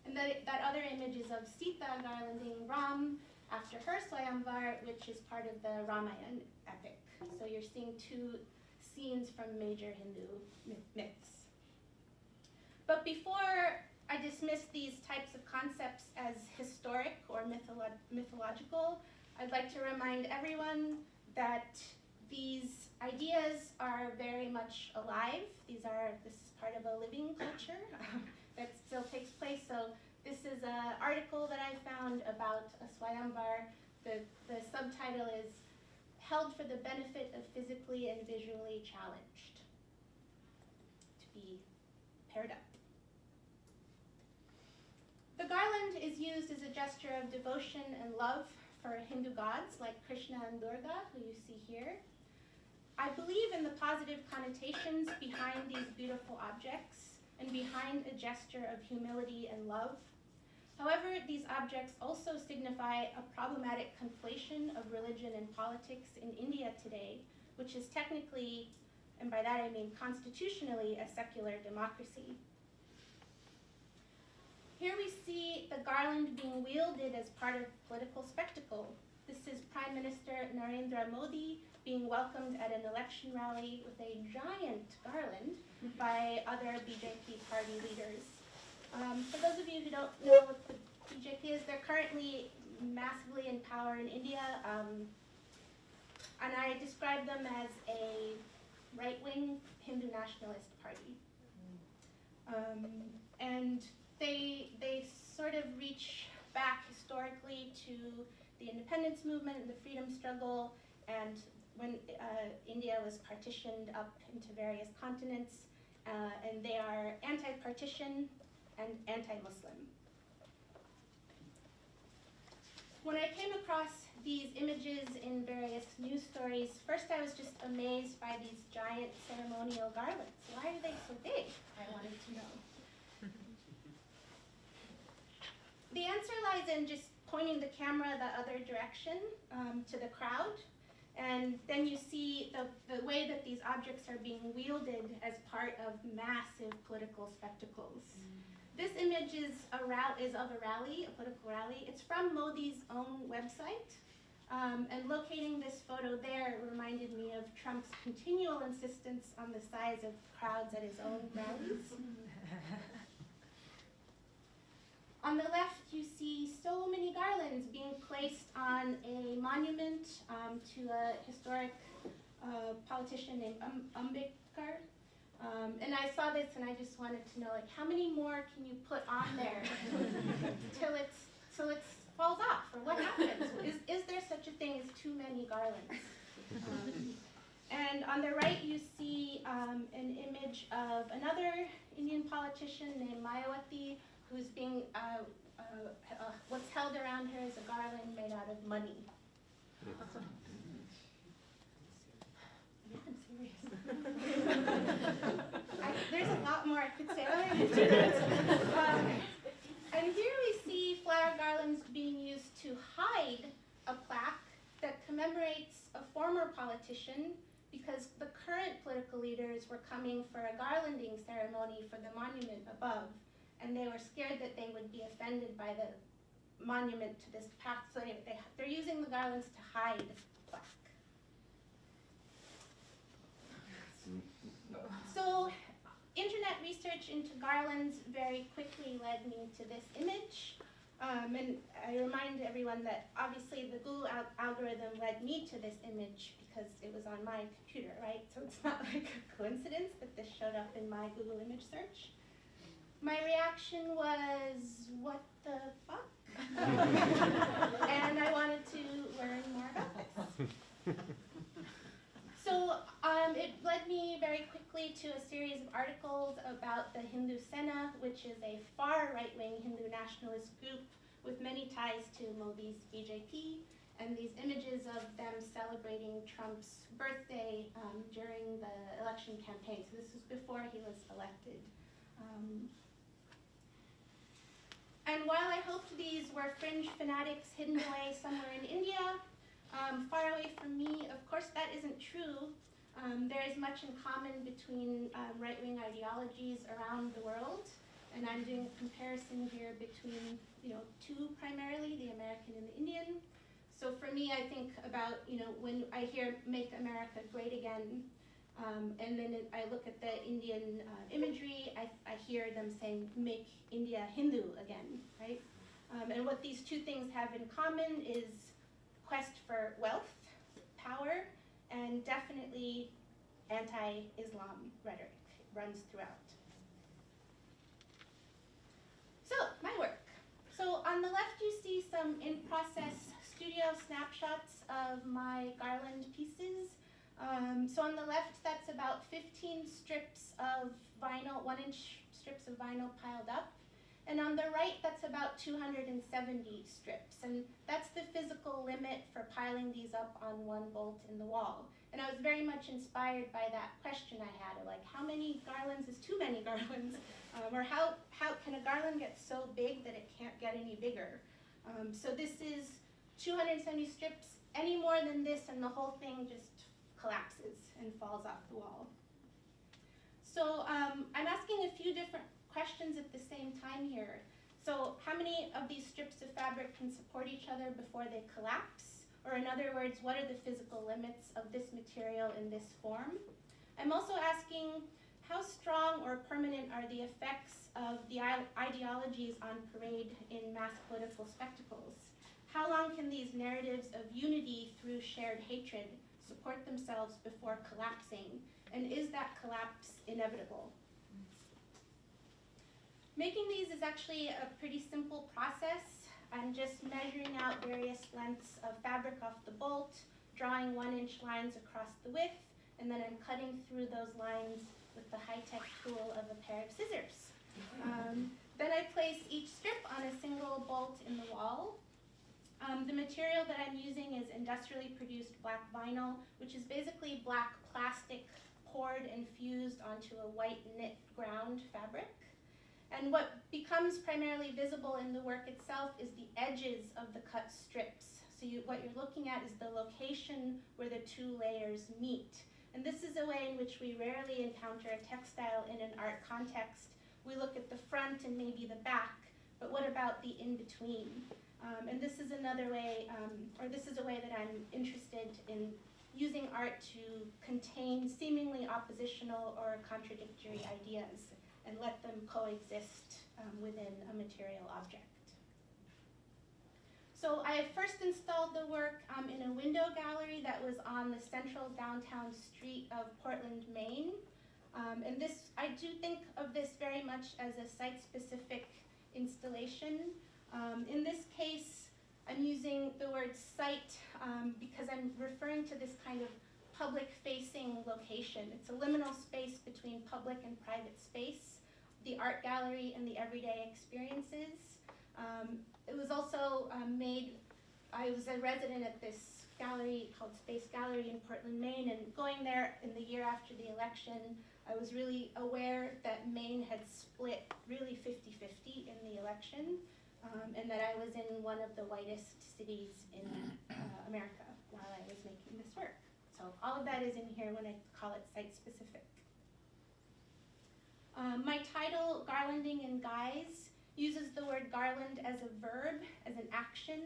And that other image is of Sita garlanding Ram after her swayamvar, which is part of the Ramayana epic. So you're seeing two scenes from major Hindu myths. But before I dismiss these types of concepts as historic or mythological, I'd like to remind everyone that these ideas are very much alive. This is part of a living culture that still takes place. So this is an article that I found about a swayamvar. The subtitle is "Held for the Benefit of Physically and Visually Challenged," to be paired up. The garland is used as a gesture of devotion and love for Hindu gods like Krishna and Durga, who you see here. I believe in the positive connotations behind these beautiful objects and behind a gesture of humility and love. However, these objects also signify a problematic conflation of religion and politics in India today, which is technically, and by that I mean constitutionally, a secular democracy. Here we see the garland being wielded as part of political spectacle. This is Prime Minister Narendra Modi being welcomed at an election rally with a giant garland by other BJP party leaders. For those of you who don't know what the BJP is, they're currently massively in power in India, and I describe them as a right-wing Hindu nationalist party. And they sort of reach back historically to the independence movement and the freedom struggle, and when India was partitioned up into various continents, and they are anti-partition, and anti-Muslim. When I came across these images in various news stories, first I was just amazed by these giant ceremonial garlands. Why are they so big? I wanted to know. The answer lies in just pointing the camera the other direction to the crowd, and then you see the way that these objects are being wielded as part of massive political spectacles. This image is of a rally, a political rally. It's from Modi's own website, and locating this photo there reminded me of Trump's continual insistence on the size of crowds at his own rallies. On the left, you see so many garlands being placed on a monument to a historic politician named Ambedkar. And I saw this and I just wanted to know, like, how many more can you put on there till it falls off, or what happens? Is there such a thing as too many garlands? And on the right, you see an image of another Indian politician named Mayawati, who's being, what's held around her is a garland made out of money. Yeah, I'm serious. There's a lot more I could say about it. And here we see flower garlands being used to hide a plaque that commemorates a former politician, because the current political leaders were coming for a garlanding ceremony for the monument above, and they were scared that they would be offended by the monument to this path, so anyway, they're using the garlands to hide the plaque. So, internet research into garlands very quickly led me to this image. And I remind everyone that obviously the Google algorithm led me to this image because it was on my computer, right? So it's not like a coincidence that this showed up in my Google image search. My reaction was, what the fuck? And I wanted to learn more about this. So it led me very quickly to a series of articles about the Hindu Sena, which is a far right-wing Hindu nationalist group with many ties to Modi's BJP, and these images of them celebrating Trump's birthday during the election campaign. So this was before he was elected. And while I hoped these were fringe fanatics hidden away somewhere in India, far away from me, of course that isn't true. There is much in common between right-wing ideologies around the world, and I'm doing a comparison here between, two primarily, the American and the Indian. So for me, I think about, when I hear "Make America Great Again," and then I look at the Indian imagery, I hear them saying, "Make India Hindu again," right? And what these two things have in common is quest for wealth, power, and definitely anti-Islam rhetoric runs throughout. So, my work. So on the left you see some in-process studio snapshots of my garland pieces. So on the left, that's about 15 strips of vinyl, 1-inch strips of vinyl piled up. And on the right, that's about 270 strips. And that's the physical limit for piling these up on one bolt in the wall. And I was very much inspired by that question I had, like, how many garlands is too many garlands? Or how can a garland get so big that it can't get any bigger? So this is 270 strips. Any more than this and the whole thing just collapses and falls off the wall. So I'm asking a few different questions at the same time here. So how many of these strips of fabric can support each other before they collapse? Or in other words, what are the physical limits of this material in this form? I'm also asking, how strong or permanent are the effects of the ideologies on parade in mass political spectacles? How long can these narratives of unity through shared hatred support themselves before collapsing? And is that collapse inevitable? Making these is actually a pretty simple process. I'm just measuring out various lengths of fabric off the bolt, drawing 1-inch lines across the width, and then I'm cutting through those lines with the high-tech tool of a pair of scissors. Then I place each strip on a single bolt in the wall. The material that I'm using is industrially produced black vinyl, which is basically black plastic poured and fused onto a white knit ground fabric. And what becomes primarily visible in the work itself is the edges of the cut strips. So what you're looking at is the location where the two layers meet. And this is a way in which we rarely encounter a textile in an art context. We look at the front and maybe the back, but what about the in-between? And this is another way, this is a way that I'm interested in using art to contain seemingly oppositional or contradictory ideas and let them coexist within a material object. So I first installed the work in a window gallery that was on the central downtown street of Portland, Maine. And this, I do think of this very much as a site-specific installation. In this case, I'm using the word site because I'm referring to this kind of public-facing location. It's a liminal space between public and private space, the art gallery and the everyday experiences. It was also I was a resident at this gallery called Space Gallery in Portland, Maine, and going there in the year after the election, I was really aware that Maine had split really 50-50 in the election, and that I was in one of the whitest cities in America while I was making this work. So all of that is in here when I call it site-specific. My title, Garlanding in Guise, uses the word garland as a verb, as an action,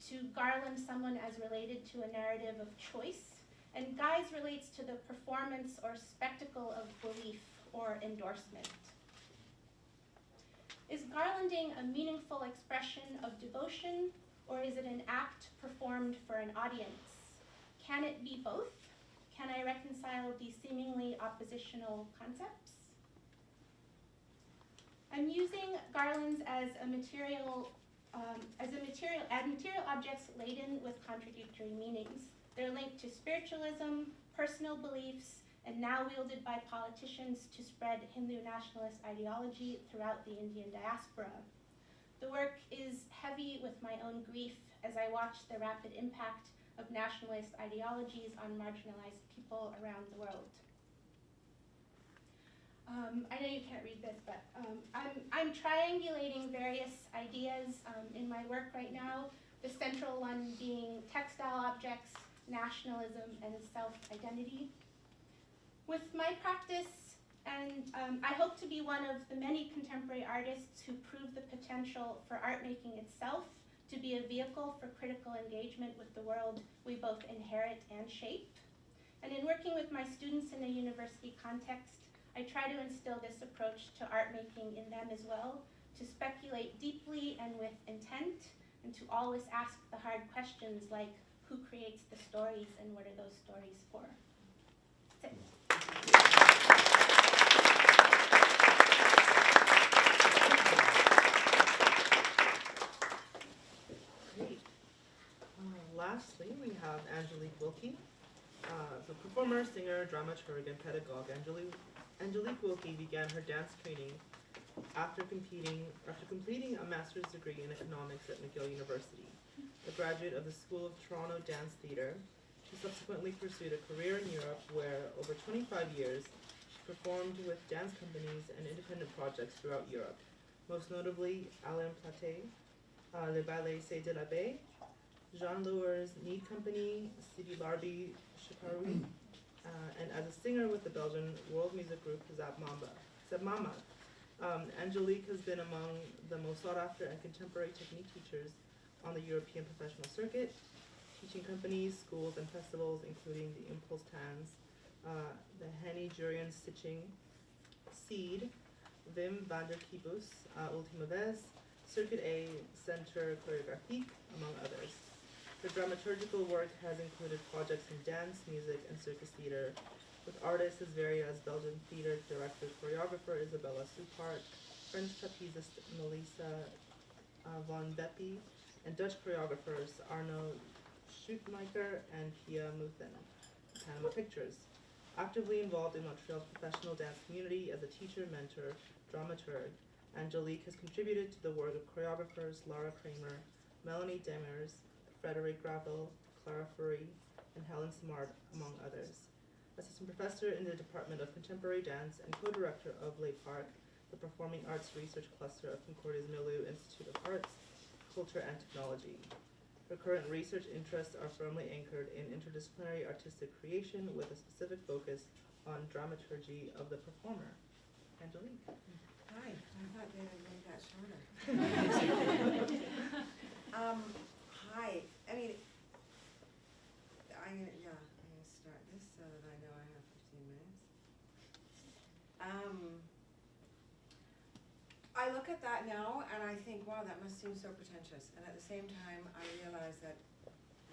to garland someone as related to a narrative of choice. And guise relates to the performance or spectacle of belief or endorsement. Is garlanding a meaningful expression of devotion, or is it an act performed for an audience? Can it be both? Can I reconcile these seemingly oppositional concepts? I'm using garlands as material objects laden with contradictory meanings. They're linked to spiritualism, personal beliefs, and now wielded by politicians to spread Hindu nationalist ideology throughout the Indian diaspora. The work is heavy with my own grief as I watch the rapid impact of nationalist ideologies on marginalized people around the world. I know you can't read this, but I'm triangulating various ideas in my work right now, the central one being textile objects, nationalism, and self-identity. With my practice, and I hope to be one of the many contemporary artists who prove the potential for art making itself to be a vehicle for critical engagement with the world we both inherit and shape. And in working with my students in a university context, I try to instill this approach to art making in them as well, to speculate deeply and with intent, and to always ask the hard questions like, who creates the stories and what are those stories for? That's it. Great. Lastly, we have Angélique Willkie, the performer, singer, dramaturg, and pedagogue. Angélique Willkie began her dance training after completing a master's degree in economics at McGill University. A graduate of the School of Toronto Dance Theatre, she subsequently pursued a career in Europe where, over 25 years, she performed with dance companies and independent projects throughout Europe, most notably Alain Platé, Le Ballet C'est de la Baie, Jean Leur's Need Company, Sidi Larbi Shikaru, and as a singer with the Belgian world music group Zab Mama. Angélique has been among the most sought-after and contemporary technique teachers on the European professional circuit, teaching companies, schools, and festivals, including the Impulse Tanz, the Henny Jurian Stitching, Seed, Wim van der Kiebus, Ultima Vez, Circuit A, Centre Chorégraphique, among others. Her dramaturgical work has included projects in dance, music, and circus theatre, with artists as varied as Belgian theatre director-choreographer Isabella Soupart, French trapezist Melissa von Beppe, and Dutch choreographers Arno Schuitmaker and Pia Muthen, Panama Pictures. Actively involved in Montreal's professional dance community as a teacher, mentor, dramaturg, Angélique has contributed to the work of choreographers Laura Kramer, Melanie Demers, Frederick Gravel, Clara Furry, and Helen Simard, among others. Assistant Professor in the Department of Contemporary Dance and co-director of Le Parc, the Performing Arts Research Cluster of Concordia's Milieu Institute of Arts, Culture and Technology. Her current research interests are firmly anchored in interdisciplinary artistic creation with a specific focus on dramaturgy of the performer. Angélique. Hi, I thought they would make that shorter. Hi, I mean, I'm gonna start this so that I know I have 15 minutes. I look at that now and I think, wow, that must seem so pretentious. And at the same time, I realize that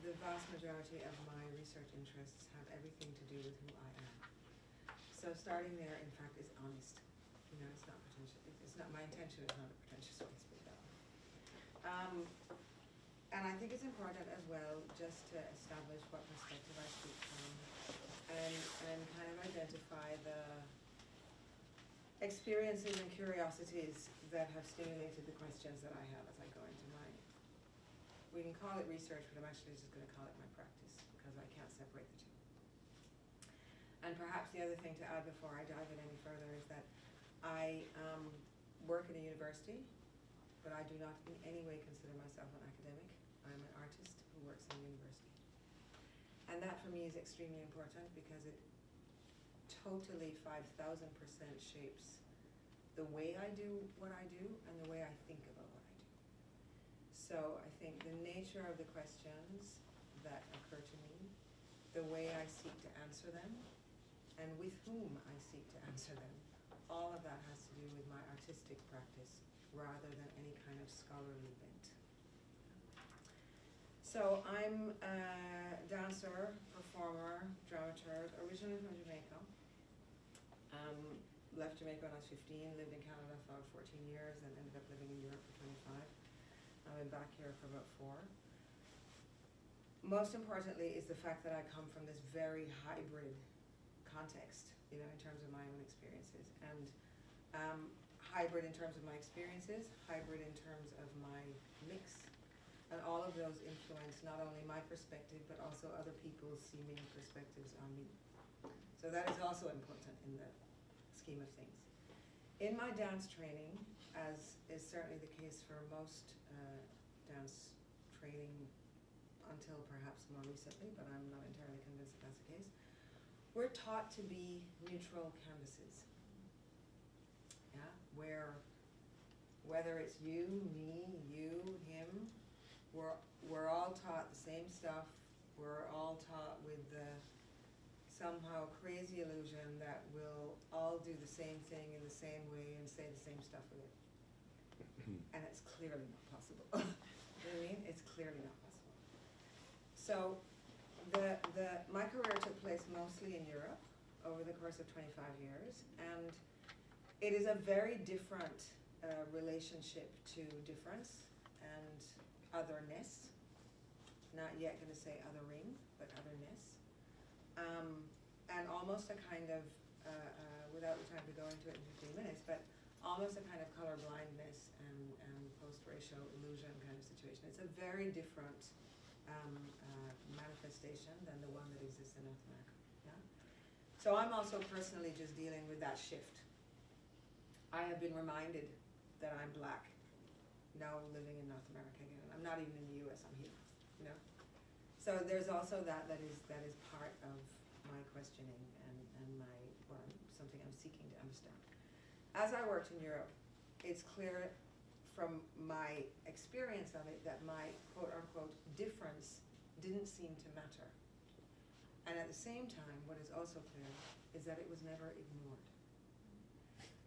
the vast majority of my research interests have everything to do with who I am. So starting there, in fact, is honest. You know, it's not pretentious. It's not, my intention is not a pretentious way to speak that. And I think it's important as well just to establish what perspective I speak from and kind of identify the experiences and curiosities that have stimulated the questions that I have as I go into mine. We can call it research, but I'm actually just going to call it my practice because I can't separate the two. And perhaps the other thing to add before I dive in any further is that I work at a university, but I do not in any way consider myself an academic. I'm an artist who works in a university. And that for me is extremely important because it totally 5,000% shapes the way I do what I do and the way I think about what I do. So I think the nature of the questions that occur to me, the way I seek to answer them, and with whom I seek to answer them, all of that has to do with my artistic practice rather than any kind of scholarly bent. So I'm a dancer, performer, dramaturg, originally from Jamaica. Left Jamaica when I was 15, lived in Canada for 14 years, and ended up living in Europe for 25. I've been back here for about 4. Most importantly is the fact that I come from this very hybrid context, you know, in terms of my own experiences. And hybrid in terms of my experiences, hybrid in terms of my mix. And all of those influence not only my perspective, but also other people's seeming perspectives on me. So that is also important in the scheme of things. In my dance training, as is certainly the case for most dance training until perhaps more recently, but I'm not entirely convinced that that's the case, we're taught to be neutral canvases. Yeah, where whether it's you, me, you, him, we're all taught the same stuff. We're all taught with the somehow crazy illusion that we'll all do the same thing in the same way and say the same stuff with it. And it's clearly not possible. You know what I mean? It's clearly not possible. So my career took place mostly in Europe over the course of 25 years, and it is a very different relationship to difference and otherness. Not yet going to say othering, but otherness. And almost a kind of, without the time to go into it in 15 minutes, but almost a kind of color blindness and post-racial illusion kind of situation. It's a very different manifestation than the one that exists in North America. Yeah? So I'm also personally just dealing with that shift. I have been reminded that I'm black now living in North America again. I'm not even in the US, I'm here, you know? So there's also that is part of my questioning and my something I'm seeking to understand. As I worked in Europe, it's clear from my experience of it that my quote unquote difference didn't seem to matter. And at the same time, what is also clear is that it was never ignored.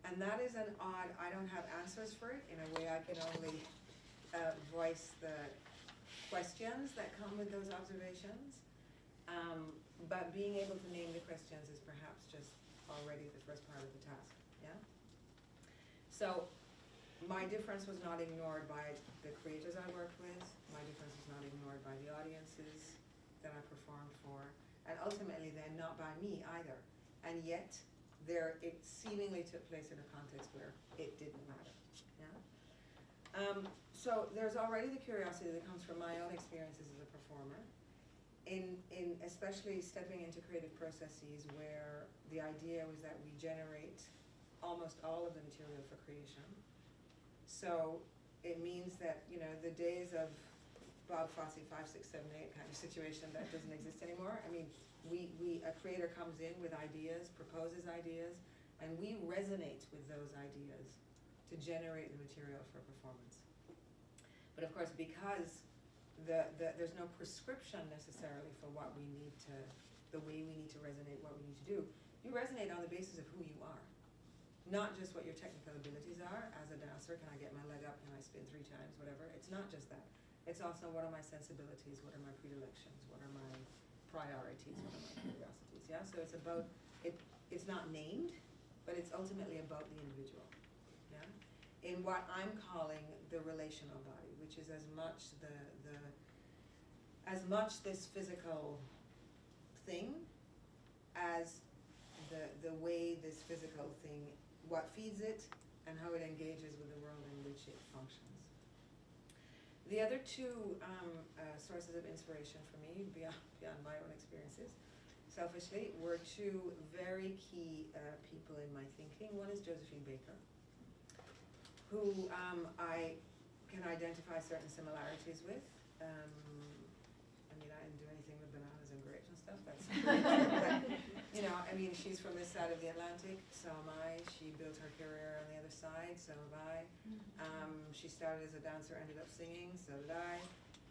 And that is an odd, I don't have answers for it. In a way, I can only voice the questions that come with those observations. But being able to name the questions is perhaps just already the first part of the task, yeah? So my difference was not ignored by the creators I worked with. My difference was not ignored by the audiences that I performed for. And ultimately then not by me either. And yet, it seemingly took place in a context where it didn't matter. Yeah. So there's already the curiosity that comes from my own experiences as a performer, in especially stepping into creative processes where the idea was that we generate almost all of the material for creation. So it means that, you know, the days of Bob Fosse 5, 6, 7, 8 kind of situation, that doesn't exist anymore. I mean, a creator comes in with ideas, proposes ideas, and we resonate with those ideas to generate the material for performance. But of course, because there's no prescription necessarily for what we need to, the way we need to resonate, what we need to do, you resonate on the basis of who you are. Not just what your technical abilities are. As a dancer, can I get my leg up, can I spin 3 times, whatever. It's not just that. It's also what are my sensibilities, what are my predilections, what are my priorities, what are my curiosities, yeah? So it's about, it's not named, but it's ultimately about the individual, yeah? In what I'm calling the relational body, which is as much as much this physical thing as the way this physical thing, what feeds it and how it engages with the world in which it functions. The other 2 sources of inspiration for me, beyond my own experiences, selfishly, were 2 very key people in my thinking. One is Josephine Baker, who I can identify certain similarities with. I mean, I didn't do anything with bananas and grapes and stuff. That's, but, you know, I mean, she's from this side of the Atlantic, so am I. She built her career on the other side, so have I. She started as a dancer, ended up singing, so did I.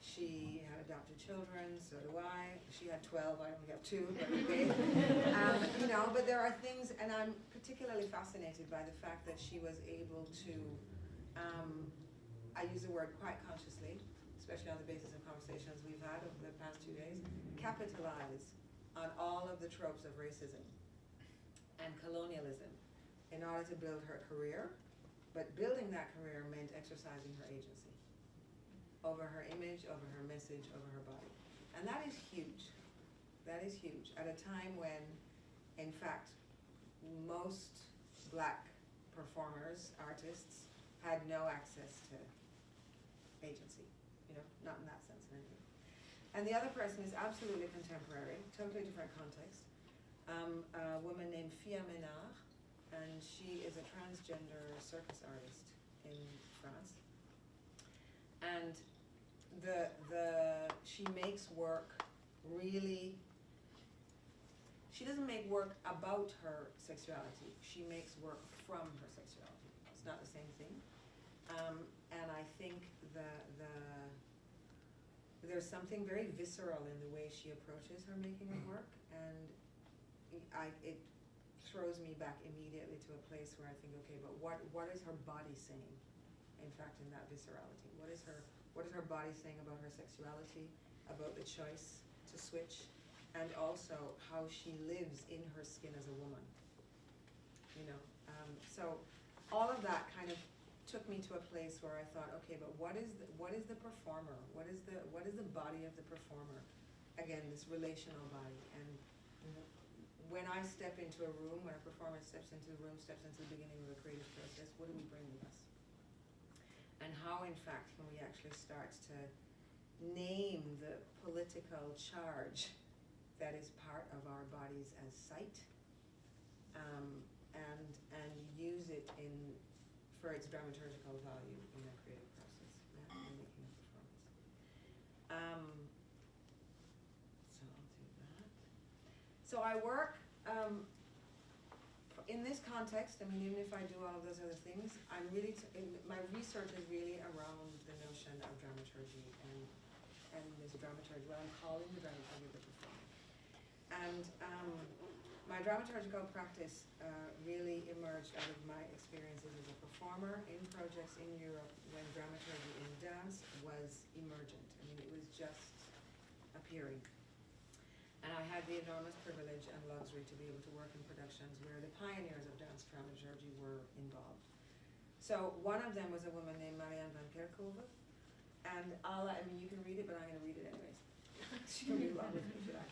She had adopted children, so do I. She had 12, I only have 2, but okay. You know, but there are things, and I'm particularly fascinated by the fact that she was able to, I use the word quite consciously, especially on the basis of conversations we've had over the past 2 days, capitalize on all of the tropes of racism and colonialism in order to build her career. But building that career meant exercising her agency over her image, over her message, over her body. And that is huge. That is huge. At a time when, in fact, most Black performers, artists, had no access to agency. You know, not in that sense anyway. And the other person is absolutely contemporary, totally different context. A woman named Fia Ménard, and she is a transgender circus artist in France. And she makes work really, she doesn't make work about her sexuality, she makes work from her sexuality. It's not the same thing. And I think there's something very visceral in the way she approaches her making of work, and it throws me back immediately to a place where I think, okay, but what is her body saying, in fact, in that viscerality? What is her body saying about her sexuality, about the choice to switch, and also how she lives in her skin as a woman? You know, so all of that kind of took me to a place where I thought, okay, but what is the performer? What is the body of the performer? Again, this relational body. And when I step into a room, when a performer steps into the room, steps into the beginning of a creative process, what do we bring with us? And how, in fact, can we actually start to name the political charge that is part of our bodies as sight, and use it for its dramaturgical value in the creative process, in the making of performance. So I'll do that. So I work in this context. I mean, even if I do all of those other things, I'm really my research is really around the notion of dramaturgy and this dramaturgy, what I'm calling the dramaturgy of the performer. And my dramaturgical practice really emerged out of my experiences as a performer in projects in Europe when dramaturgy in dance was emergent. I mean, it was just appearing. And I had the enormous privilege and luxury to be able to work in productions where the pioneers of dance dramaturgy were involved. So one of them was a woman named Marianne van Kerkhove. And I mean, you can read it, but I'm going to read it anyways. She can read along with me if you like.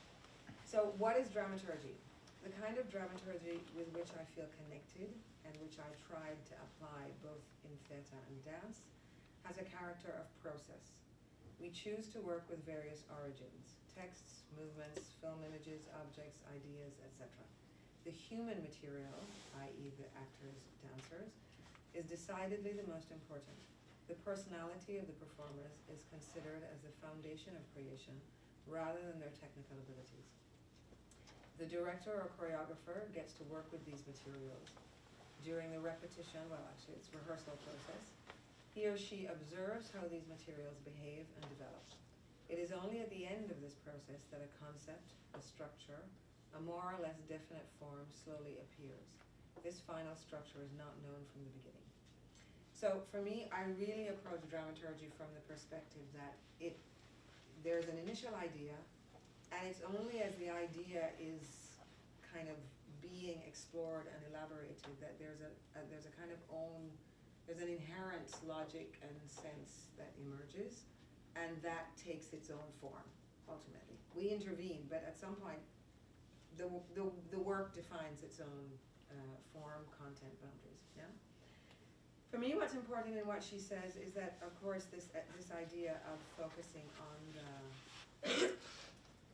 So what is dramaturgy? the kind of dramaturgy with which I feel connected and which I tried to apply both in theatre and dance has a character of process. We choose to work with various origins, texts, movements, film images, objects, ideas, etc. The human material, i.e. the actors, dancers, is decidedly the most important. The personality of the performers is considered as the foundation of creation rather than their technical abilities. The director or choreographer gets to work with these materials. During the repetition, well actually it's rehearsal process, he or she observes how these materials behave and develop. It is only at the end of this process that a concept, a structure, a more or less definite form slowly appears. This final structure is not known from the beginning. So for me, I really approach dramaturgy from the perspective that there's an initial idea, and it's only as the idea is kind of being explored and elaborated that there's a kind of there's an inherent logic and sense that emerges, and that takes its own form, ultimately. We intervene, but at some point, the work defines its own form, content, boundaries, yeah? For me, what's important in what she says is that, of course, this idea of focusing on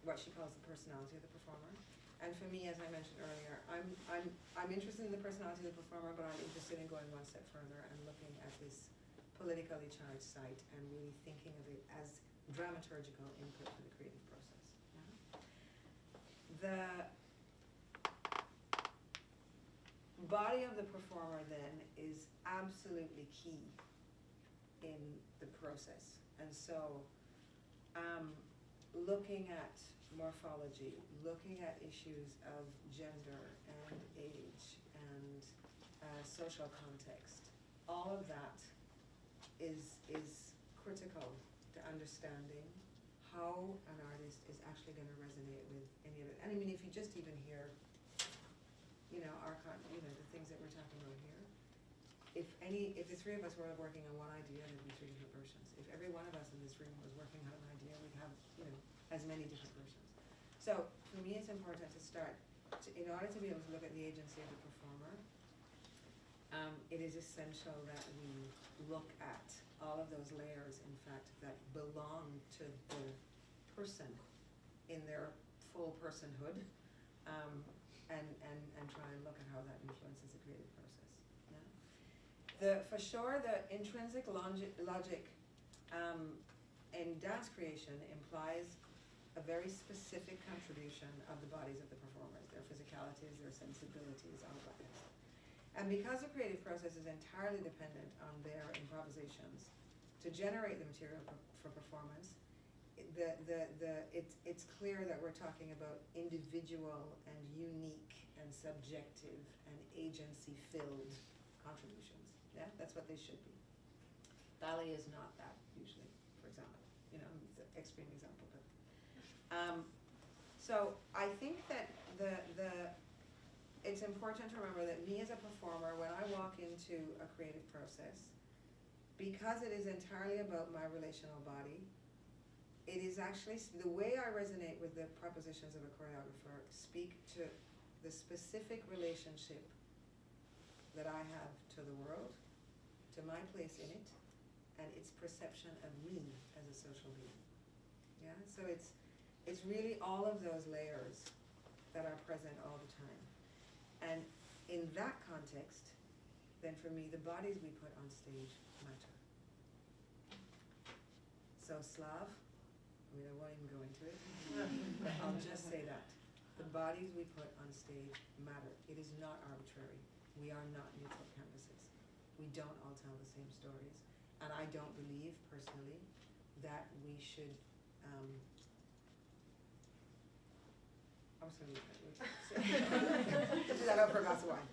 what she calls the personality of the performer. And for me, as I mentioned earlier, I'm interested in the personality of the performer, but I'm interested in going one step further and looking at this politically charged site and really thinking of it as dramaturgical input for the creative process. Yeah? The body of the performer then is absolutely key in the process. And so looking at morphology, looking at issues of gender and age and social context, all of that is critical to understanding how an artist is actually going to resonate with any of it. And I mean, if you just even hear, the things that we're talking about here, if the three of us were working on one idea, there'd be three different versions. If every one of us in this room was working on an idea, we'd have, as many different versions. So for me, it's important to start, in order to be able to look at the agency of the performer, it is essential that we look at all of those layers, in fact, that belong to the person in their full personhood, and try and look at how that influences the creative process. Yeah? For sure, the intrinsic logic in dance creation implies a very specific contribution of the bodies of the performers, their physicalities, their sensibilities, all of that kind of stuff. And because the creative process is entirely dependent on their improvisations to generate the material for performance, it's clear that we're talking about individual and unique and subjective and agency-filled contributions. Yeah, that's what they should be. Ballet is not that usually, for example. It's an extreme example, but. So I think that it's important to remember that me as a performer, when I walk into a creative process, because it is entirely about my relational body, it is actually, the way I resonate with the propositions of a choreographer speak to the specific relationship that I have to the world, to my place in it, and its perception of me as a social being. Yeah, so it's really all of those layers that are present all the time. And in that context, then for me, the bodies we put on stage matter. So Slav, I won't even go into it, but I'll just say that. The bodies we put on stage matter. It is not arbitrary. We are not neutral canvases. We don't all tell the same stories. And I don't believe, personally, that we should, I'm just going to leave that. Do that over a glass of wine.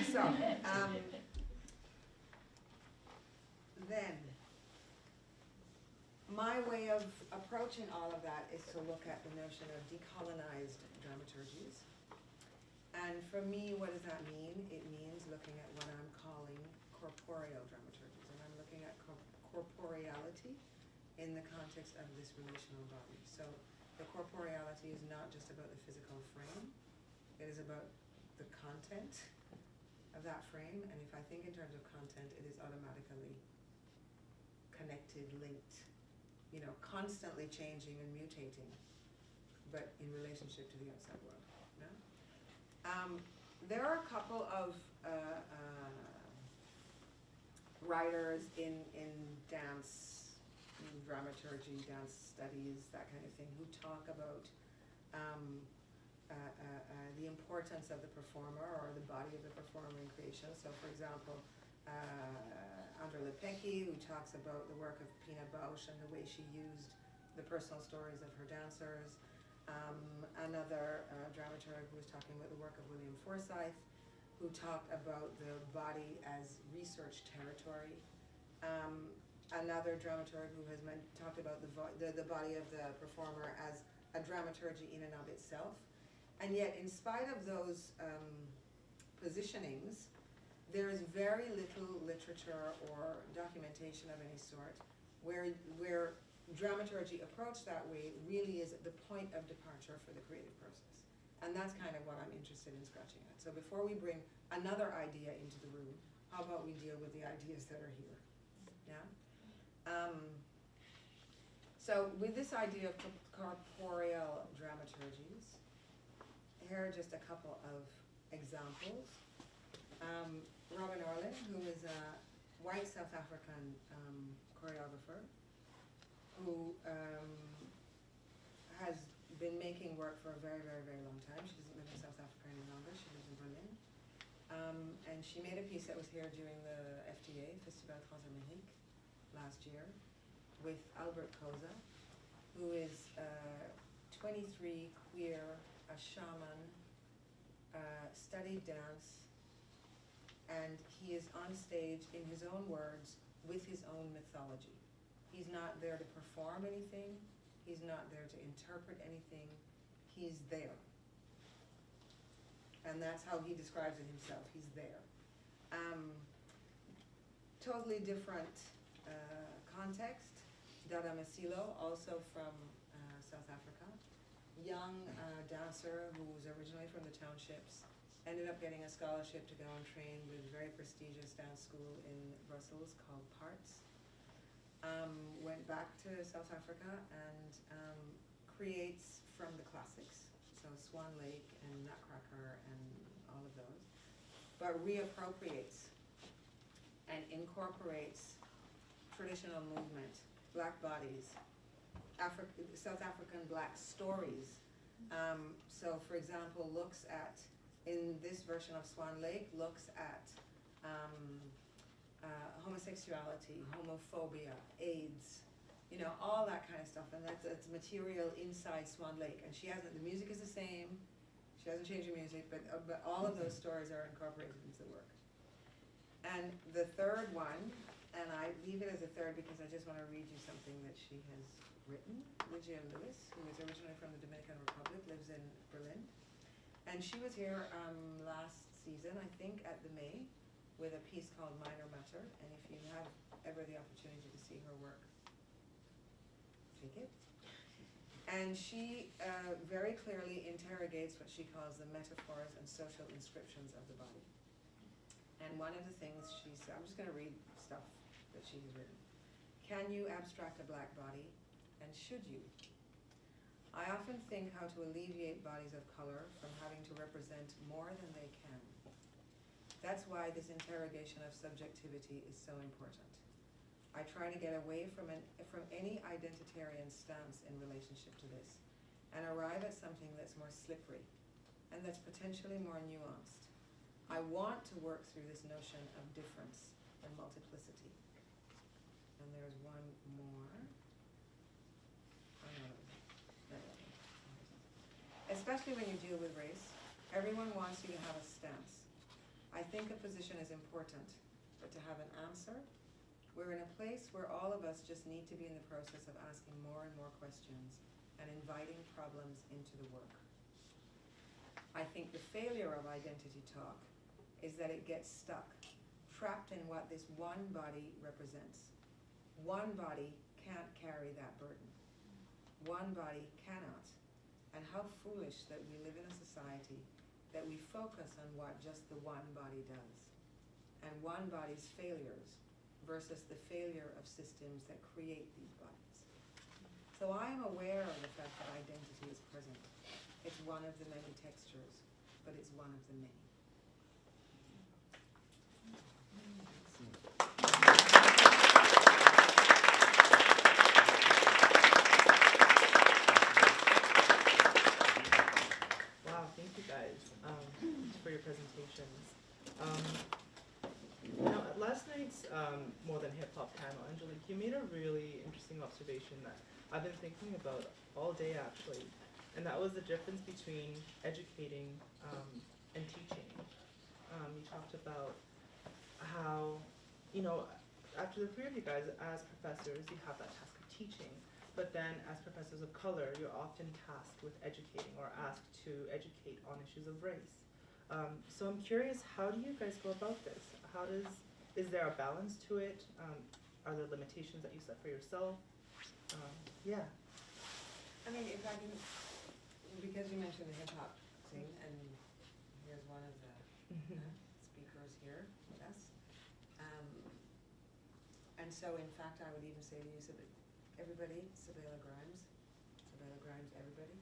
So, then, my way of approaching all of that is to look at the notion of decolonized dramaturgies. And for me, what does that mean? It means looking at what I'm calling corporeal dramaturgies. And I'm looking at corporeality in the context of this relational body. So the corporeality is not just about the physical frame, It is about the content of that frame, and if I think in terms of content, it is automatically connected, linked, you know, constantly changing and mutating, but in relationship to the outside world. No? There are a couple of writers in dance, dramaturgy, dance studies, that kind of thing, who talk about the importance of the performer or the body of the performer in creation. So for example, Angélique Willkie, who talks about the work of Pina Bausch and the way she used the personal stories of her dancers. Another dramaturg who was talking about the work of William Forsythe, who talked about the body as research territory. Another dramaturg who has talked about the body of the performer as a dramaturgy in and of itself. And yet, in spite of those positionings, there is very little literature or documentation of any sort where dramaturgy approached that way really is the point of departure for the creative process. And that's kind of what I'm interested in scratching at. So before we bring another idea into the room, how about we deal with the ideas that are here? Yeah? So with this idea of corporeal dramaturgies, here are just a couple of examples. Robin Orlin, who is a white South African choreographer, who has been making work for a very, very, very long time. She doesn't live in South Africa any longer. She lives in Berlin. And she made a piece that was here during the FTA, Festival Transamérique, last year, with Albert Koza, who is 23, queer, a shaman, studied dance, and he is on stage in his own words with his own mythology. He's not there to perform anything. He's not there to interpret anything. He's there. And that's how he describes it himself. He's there. Totally different context. Dada Masilo, also from South Africa. Young dancer who was originally from the townships, ended up getting a scholarship to go and train with a very prestigious dance school in Brussels called Parts. Went back to South Africa and creates from the classics, so Swan Lake and Nutcracker and all of those, but reappropriates and incorporates traditional movement, black bodies, South African black stories. So for example, looks at, in this version of Swan Lake, looks at homosexuality, homophobia, AIDS, you know, all that kind of stuff, and that's material inside Swan Lake. And she hasn't, the music is the same, she hasn't changed her music, but all of those stories are incorporated into the work. And the third one, and I leave it as a third because I just want to read you something that she has written, Lygia Lewis, who is originally from the Dominican Republic, lives in Berlin. And she was here last season, I think, at the May, with a piece called Minor Matter. And if you have ever the opportunity to see her work, take it. And she very clearly interrogates what she calls the metaphors and social inscriptions of the body. And one of the things she said, I'm just going to read stuff that she has written. Can you abstract a black body? And should you? I often think how to alleviate bodies of color from having to represent more than they can. That's why this interrogation of subjectivity is so important. I try to get away from any identitarian stance in relationship to this and arrive at something that's more slippery and that's potentially more nuanced. I want to work through this notion of difference and multiplicity. And there's one more. Especially when you deal with race, everyone wants you to have a stance. I think a position is important, but to have an answer, we're in a place where all of us just need to be in the process of asking more and more questions and inviting problems into the work. I think the failure of identity talk is that it gets stuck, trapped in what this one body represents. One body can't carry that burden. One body cannot. And how foolish that we live in a society that we focus on what just the one body does, and one body's failures versus the failure of systems that create these bodies. So I am aware of the fact that identity is present. It's one of the many textures, but it's one of the many. Wow, thank you guys for your presentations. At last night's More Than Hip Hop panel, Angélique, you made a really interesting observation that I've been thinking about all day actually, and that was the difference between educating and teaching. You talked about how, after the three of you guys, as professors, you have that task of teaching, but then as professors of color, you're often tasked with educating or asked to educate on issues of race. So I'm curious, how do you guys go about this? Is there a balance to it? Are there limitations that you set for yourself? Yeah. I mean, if I can, because you mentioned the hip-hop thing, and here's one of the speakers here with us. And so, in fact, I would even say to you, everybody, Sabella Grimes, everybody.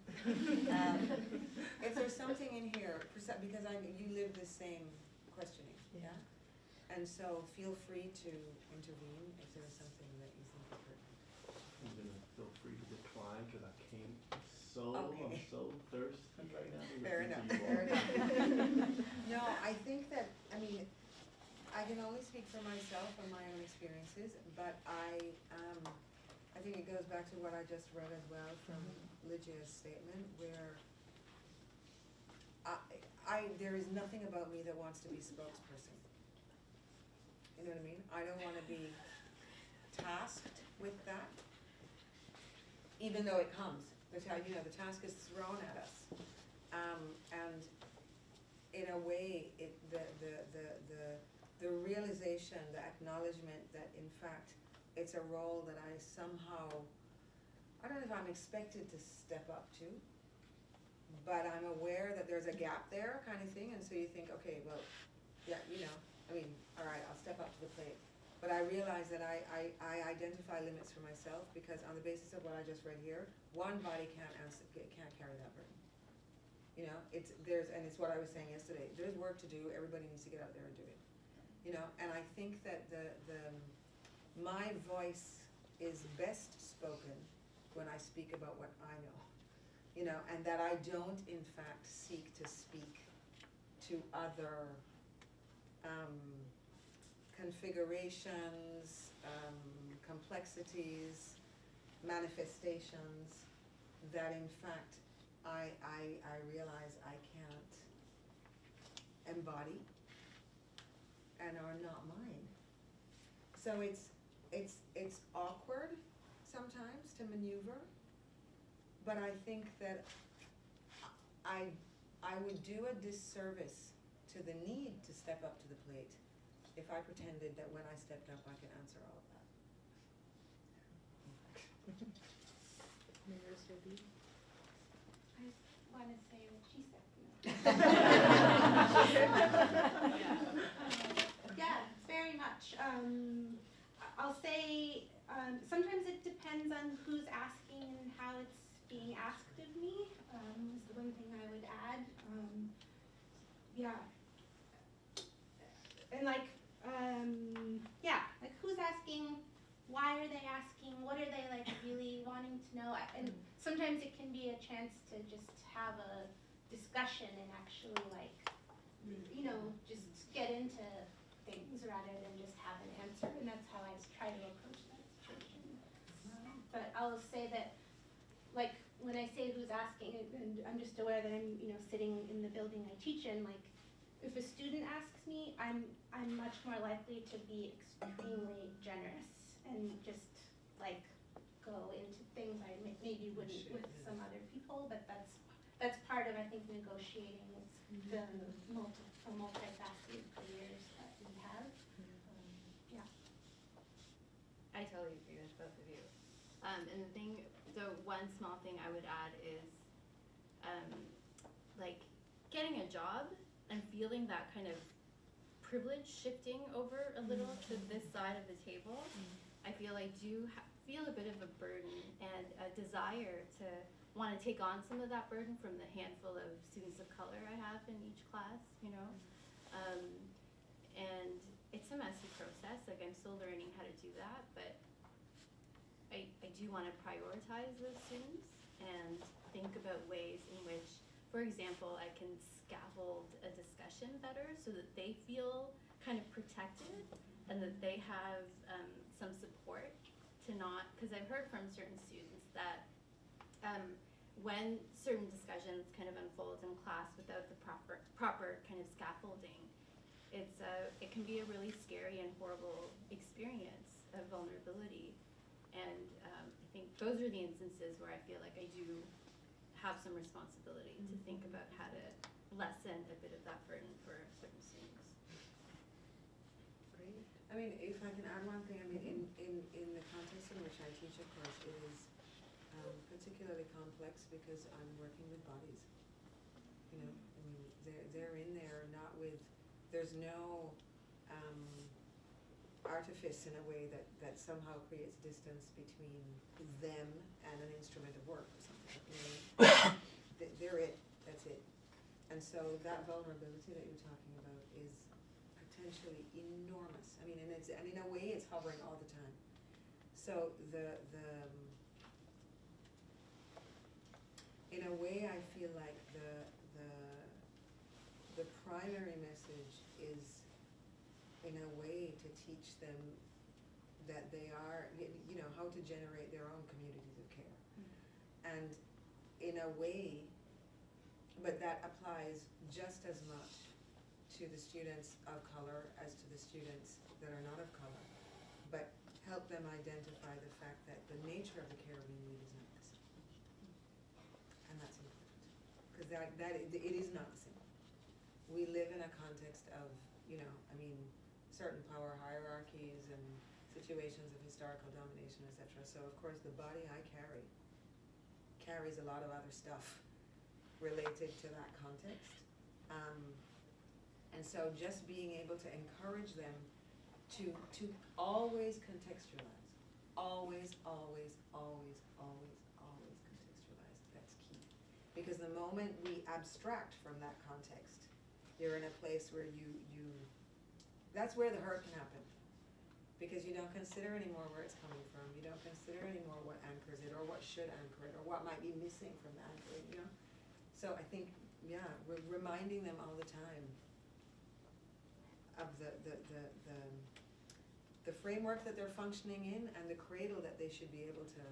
If there's something in here, because you live the same questioning, yeah? And so feel free to intervene if there's something that you think is pertinent. I'm gonna feel free to decline because I came I'm so thirsty right now. Fair enough. No, I think that, I can only speak for myself and my own experiences, but I think it goes back to what I just read as well from Lygia's statement, where there is nothing about me that wants to be spokesperson. You know what I mean? I don't want to be tasked with that, even though it comes. The task is thrown at us, and in a way, the realization, the acknowledgement that in fact it's a role that I somehow, I don't know if I'm expected to step up to, but I'm aware that there's a gap there, kind of thing, and so you think, okay, well, yeah, all right, I'll step up to the plate. But I realize that I identify limits for myself because on the basis of what I just read here, one body can't carry that burden. It's what I was saying yesterday. There's work to do. Everybody needs to get out there and do it. And I think that my voice is best spoken when I speak about what I know. And that I don't in fact seek to speak to other configurations, complexities, manifestations that in fact I realize I can't embody and are not mine. So it's awkward sometimes to maneuver, but I think that I would do a disservice to the need to step up to the plate if I pretended that when I stepped up I could answer all of that. Mayor Surabhi? I want to say what she said. Yeah, very much. I'll say sometimes it depends on who's asking and how it's being asked of me, is the one thing I would add. And like who's asking, why are they asking, what are they really wanting to know? And sometimes it can be a chance to just have a discussion and actually just get into things rather than just have an answer, and that's how I try to approach that situation. But I'll say that, when I say who's asking, and I'm just aware that I'm, sitting in the building I teach in, if a student asks me, I'm much more likely to be extremely generous and just go into things I maybe wouldn't with some other people, but that's part of, I think, negotiating the multifaceted careers that we have. I totally agree with both of you. And one small thing I would add is, getting a job, I'm feeling that kind of privilege shifting over a little to this side of the table. I feel I do feel a bit of a burden and a desire to want to take on some of that burden from the handful of students of color I have in each class, you know. And it's a messy process, like I'm still learning how to do that, but I do want to prioritize those students and think about ways in which, for example, I can scaffold a discussion better so that they feel kind of protected and that they have some support to not, because I've heard from certain students that when certain discussions kind of unfold in class without the proper kind of scaffolding, it can be a really scary and horrible experience of vulnerability. And I think those are the instances where I feel like I do have some responsibility to think about how to lessen a bit of that burden for certain students. Great. I mean, if I can add one thing, I mean, in the context in which I teach, of course, it is particularly complex because I'm working with bodies. You know, I mean, they're in there not with, there's no artifice in a way that somehow creates distance between them and an instrument of work or something. You know? They're it, that's it. And so that vulnerability that you're talking about is potentially enormous. I mean, and in a way it's hovering all the time. So in a way I feel like the primary message is in a way to teach them that they are, you know, how to generate their own communities of care. And in a way, but that applies just as much to the students of color as to the students that are not of color, but help them identify the fact that the nature of the care we need is not the same. And that's important, because it is not the same. We live in a context of, you know, I mean, certain power hierarchies and situations of historical domination, etc. So of course the body I carry carries a lot of other stuff related to that context. And so just being able to encourage them to always contextualize. Always contextualize. That's key. Because the moment we abstract from that context, you're in a place where that's where the hurt can happen. Because you don't consider anymore where it's coming from. You don't consider anymore what anchors it or what should anchor it or what might be missing from the anchoring, you know? So I think, yeah, we're reminding them all the time of the framework that they're functioning in and the cradle that they should be able to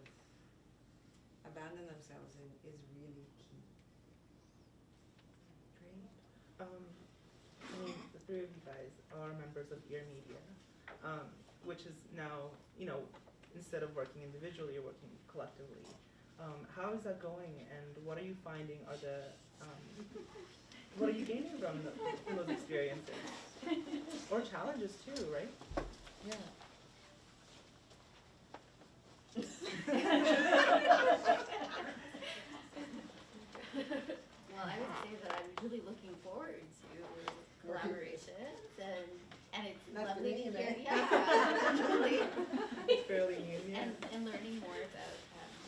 abandon themselves in is really key. Great. I mean, the three of you guys are members of EAR Media, which is now, you know, instead of working individually, you're working collectively. How is that going, and what are you finding are the, what are you gaining from those experiences? Or challenges too, right? Yeah. Well, I would say that I'm really looking forward to collaborations and it's lovely to hear. Yeah, absolutely. It's fairly new, yeah. And learning more about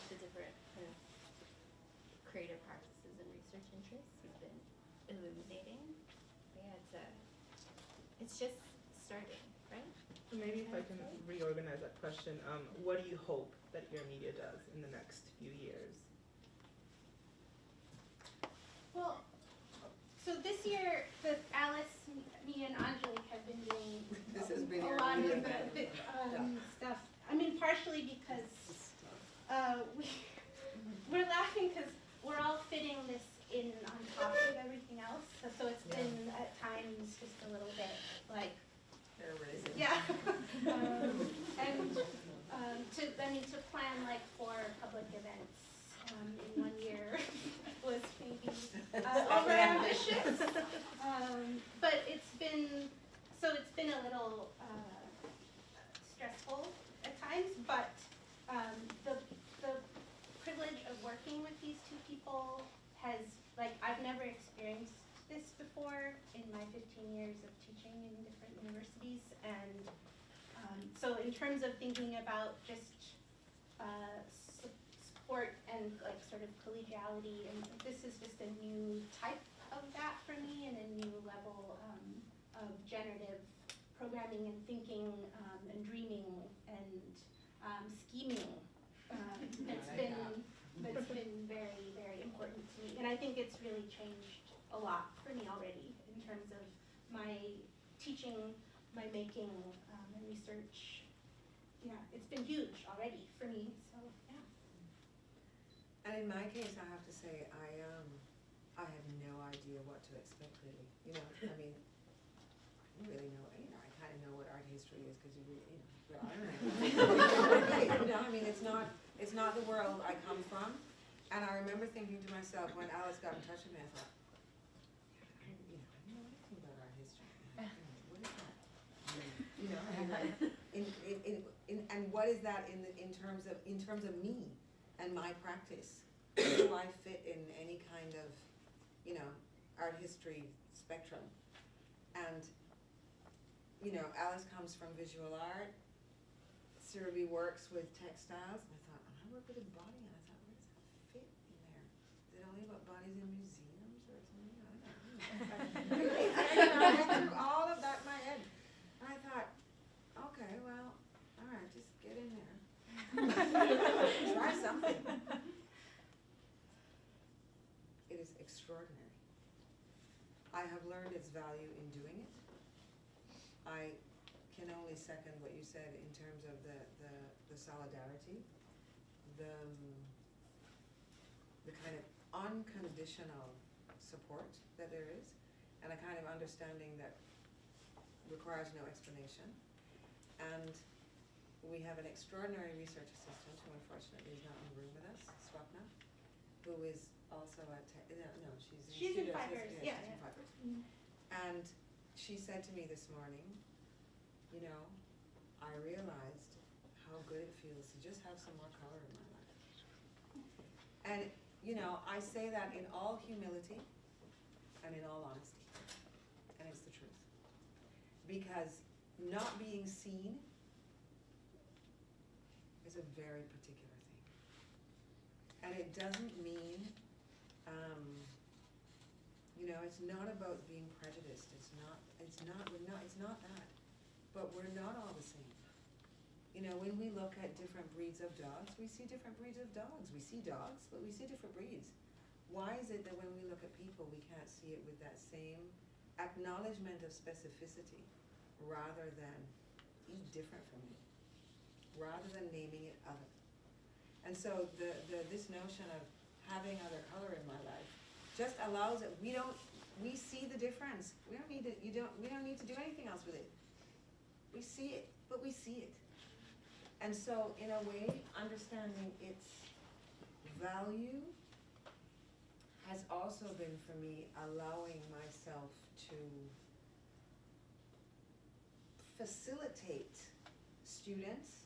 the different kind of creative practices and research interests has been illuminating. But yeah, it's just starting, right? So maybe if I can reorganize that question, what do you hope that EAR Media does in the next few years? Well, so this year, Alice, me, and Angélique have been doing This has been a your lot of media the event. stuff. I mean, partially because we're laughing because we're all fitting this in on top of everything else. So it's been at times just a little bit like, Hair raising. yeah. And to plan like 4 public events in 1 year was maybe over ambitious. But it's been a little stressful at times, but the privilege of working with these 2 people has, like, I've never experienced this before in my 15 years of teaching in different universities, and so in terms of thinking about just support and like sort of collegiality, and this is just a new type of that for me, and a new level of generative programming and thinking and dreaming and scheming. It's been very, very important to me, and I think it's really changed a lot for me already in terms of my teaching, my making, and research. Yeah, it's been huge already for me, so yeah. And in my case, I have to say, I have no idea what to expect really. You know, I mean, you really know, you know, I kind of know what art history is because you really, you know, but I don't know. You know, I mean, it's not the world I come from. And I remember thinking to myself when Alice got in touch with me, I thought, I don't know anything about art history. What is that? You know, and what is that in terms of me and my practice? Where do I fit in any kind of, you know, art history spectrum? And, you know, Alice comes from visual art. Surabhi works with textiles. And I thought, and I work with a body, and I thought, where does that fit in there? Is it only about bodies in museums or something? I don't know. I went through all of that in my head. And I thought, okay, well, all right, just get in there. Try something. It is extraordinary. I have learned its value in doing it. I can only second what you said in terms of the solidarity, the kind of unconditional support that there is, and a kind of understanding that requires no explanation. And we have an extraordinary research assistant who unfortunately is not in the room with us, Swapna, who is also at, she's in fibers, yeah. She's in fibers. And she said to me this morning, you know, I realized how good it feels to just have some more color in my life. And, you know, I say that in all humility and in all honesty. And it's the truth. Because not being seen is a very particular thing. And it doesn't mean, you know, it's not about being prejudiced. It's not that. But we're not all the same. You know, when we look at different breeds of dogs, we see different breeds of dogs. We see dogs, but we see different breeds. Why is it that when we look at people, we can't see it with that same acknowledgement of specificity, rather than he's different from me, rather than naming it other? And so this notion of having other color in my life just allows it. We see the difference. We don't need to do anything else with it. We see it, but we see it. And so, in a way, understanding its value has also been, for me, allowing myself to facilitate students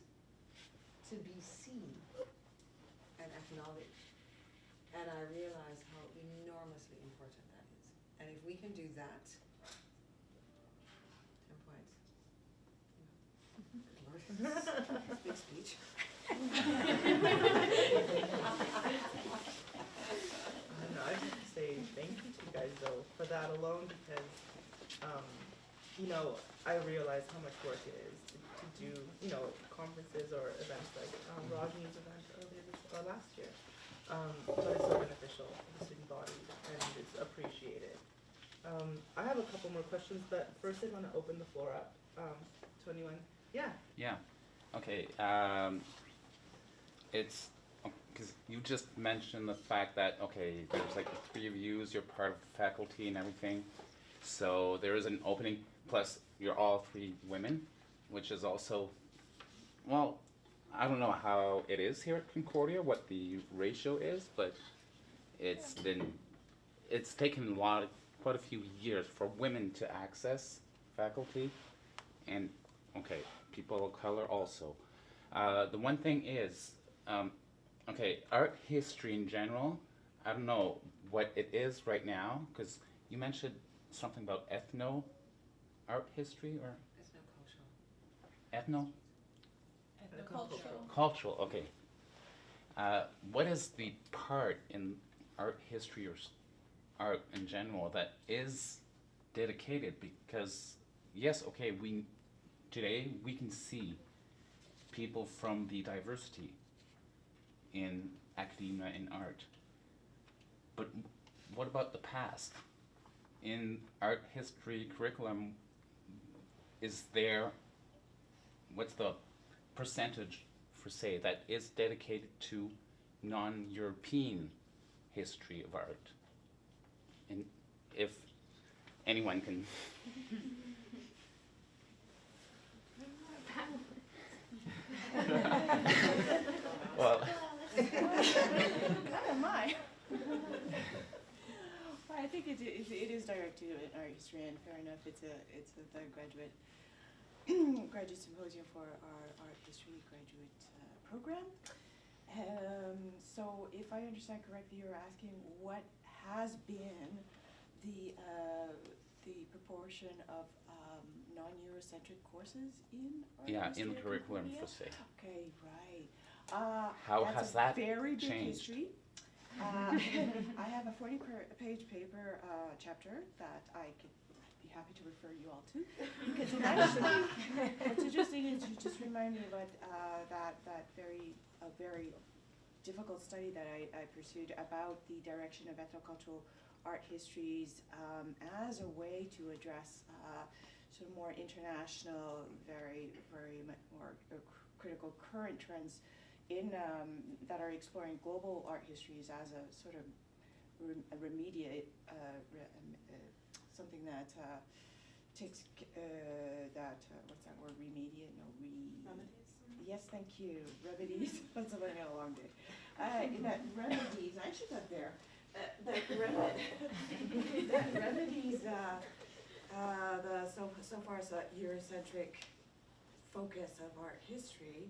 to be seen and acknowledged. And I realize how enormously important that is. And if we can do that, 10 points. Big speech. I just have to say thank you to you guys though for that alone, because you know, I realize how much work it is to do, you know, conferences or events like Rajni's event last year. But it's so beneficial for the student body and it's appreciated. I have a couple more questions, but first I want to open the floor up to anyone. Yeah. Yeah. Okay. It's because you just mentioned the fact that, okay, there's like the three of you, you're part of faculty and everything. So there is an opening, plus you're all three women, which is also, well, I don't know how it is here at Concordia, what the ratio is, but it's taken quite a few years for women to access faculty, and okay, people of color also. The one thing is, okay, art history in general, I don't know what it is right now, because you mentioned something about ethno art history or It's no cultural. ethno? Cultural, okay. What is the part in art history or art in general that is dedicated? Because yes, okay, today we can see people from the diversity in academia and art. But what about the past? In art history curriculum, what's the percentage, for say, that is dedicated to non-European history of art? And if anyone can. Well, Oh my. Well, I think it is directed at art history, and fair enough. It's the graduate symposium for our art history graduate program. So, if I understand correctly, you're asking what has been the proportion of non-Eurocentric courses in art history in the at curriculum, Concordia? for say. Okay, right. How that's has a that very big changed? history. I have a 40-page paper chapter that I could be happy to refer you all to. Because it actually, what's interesting is you just remind me about that very difficult study that I pursued about the direction of ethnocultural art histories as a way to address sort of more international, very much more critical current trends in that are exploring global art histories as a sort of remediate something that takes what's that word, remediate? No, remedies. Yes, thank you. Remedies. That's something I had a long day. That remedies. I should have there. That remedies so far as a Eurocentric focus of art history.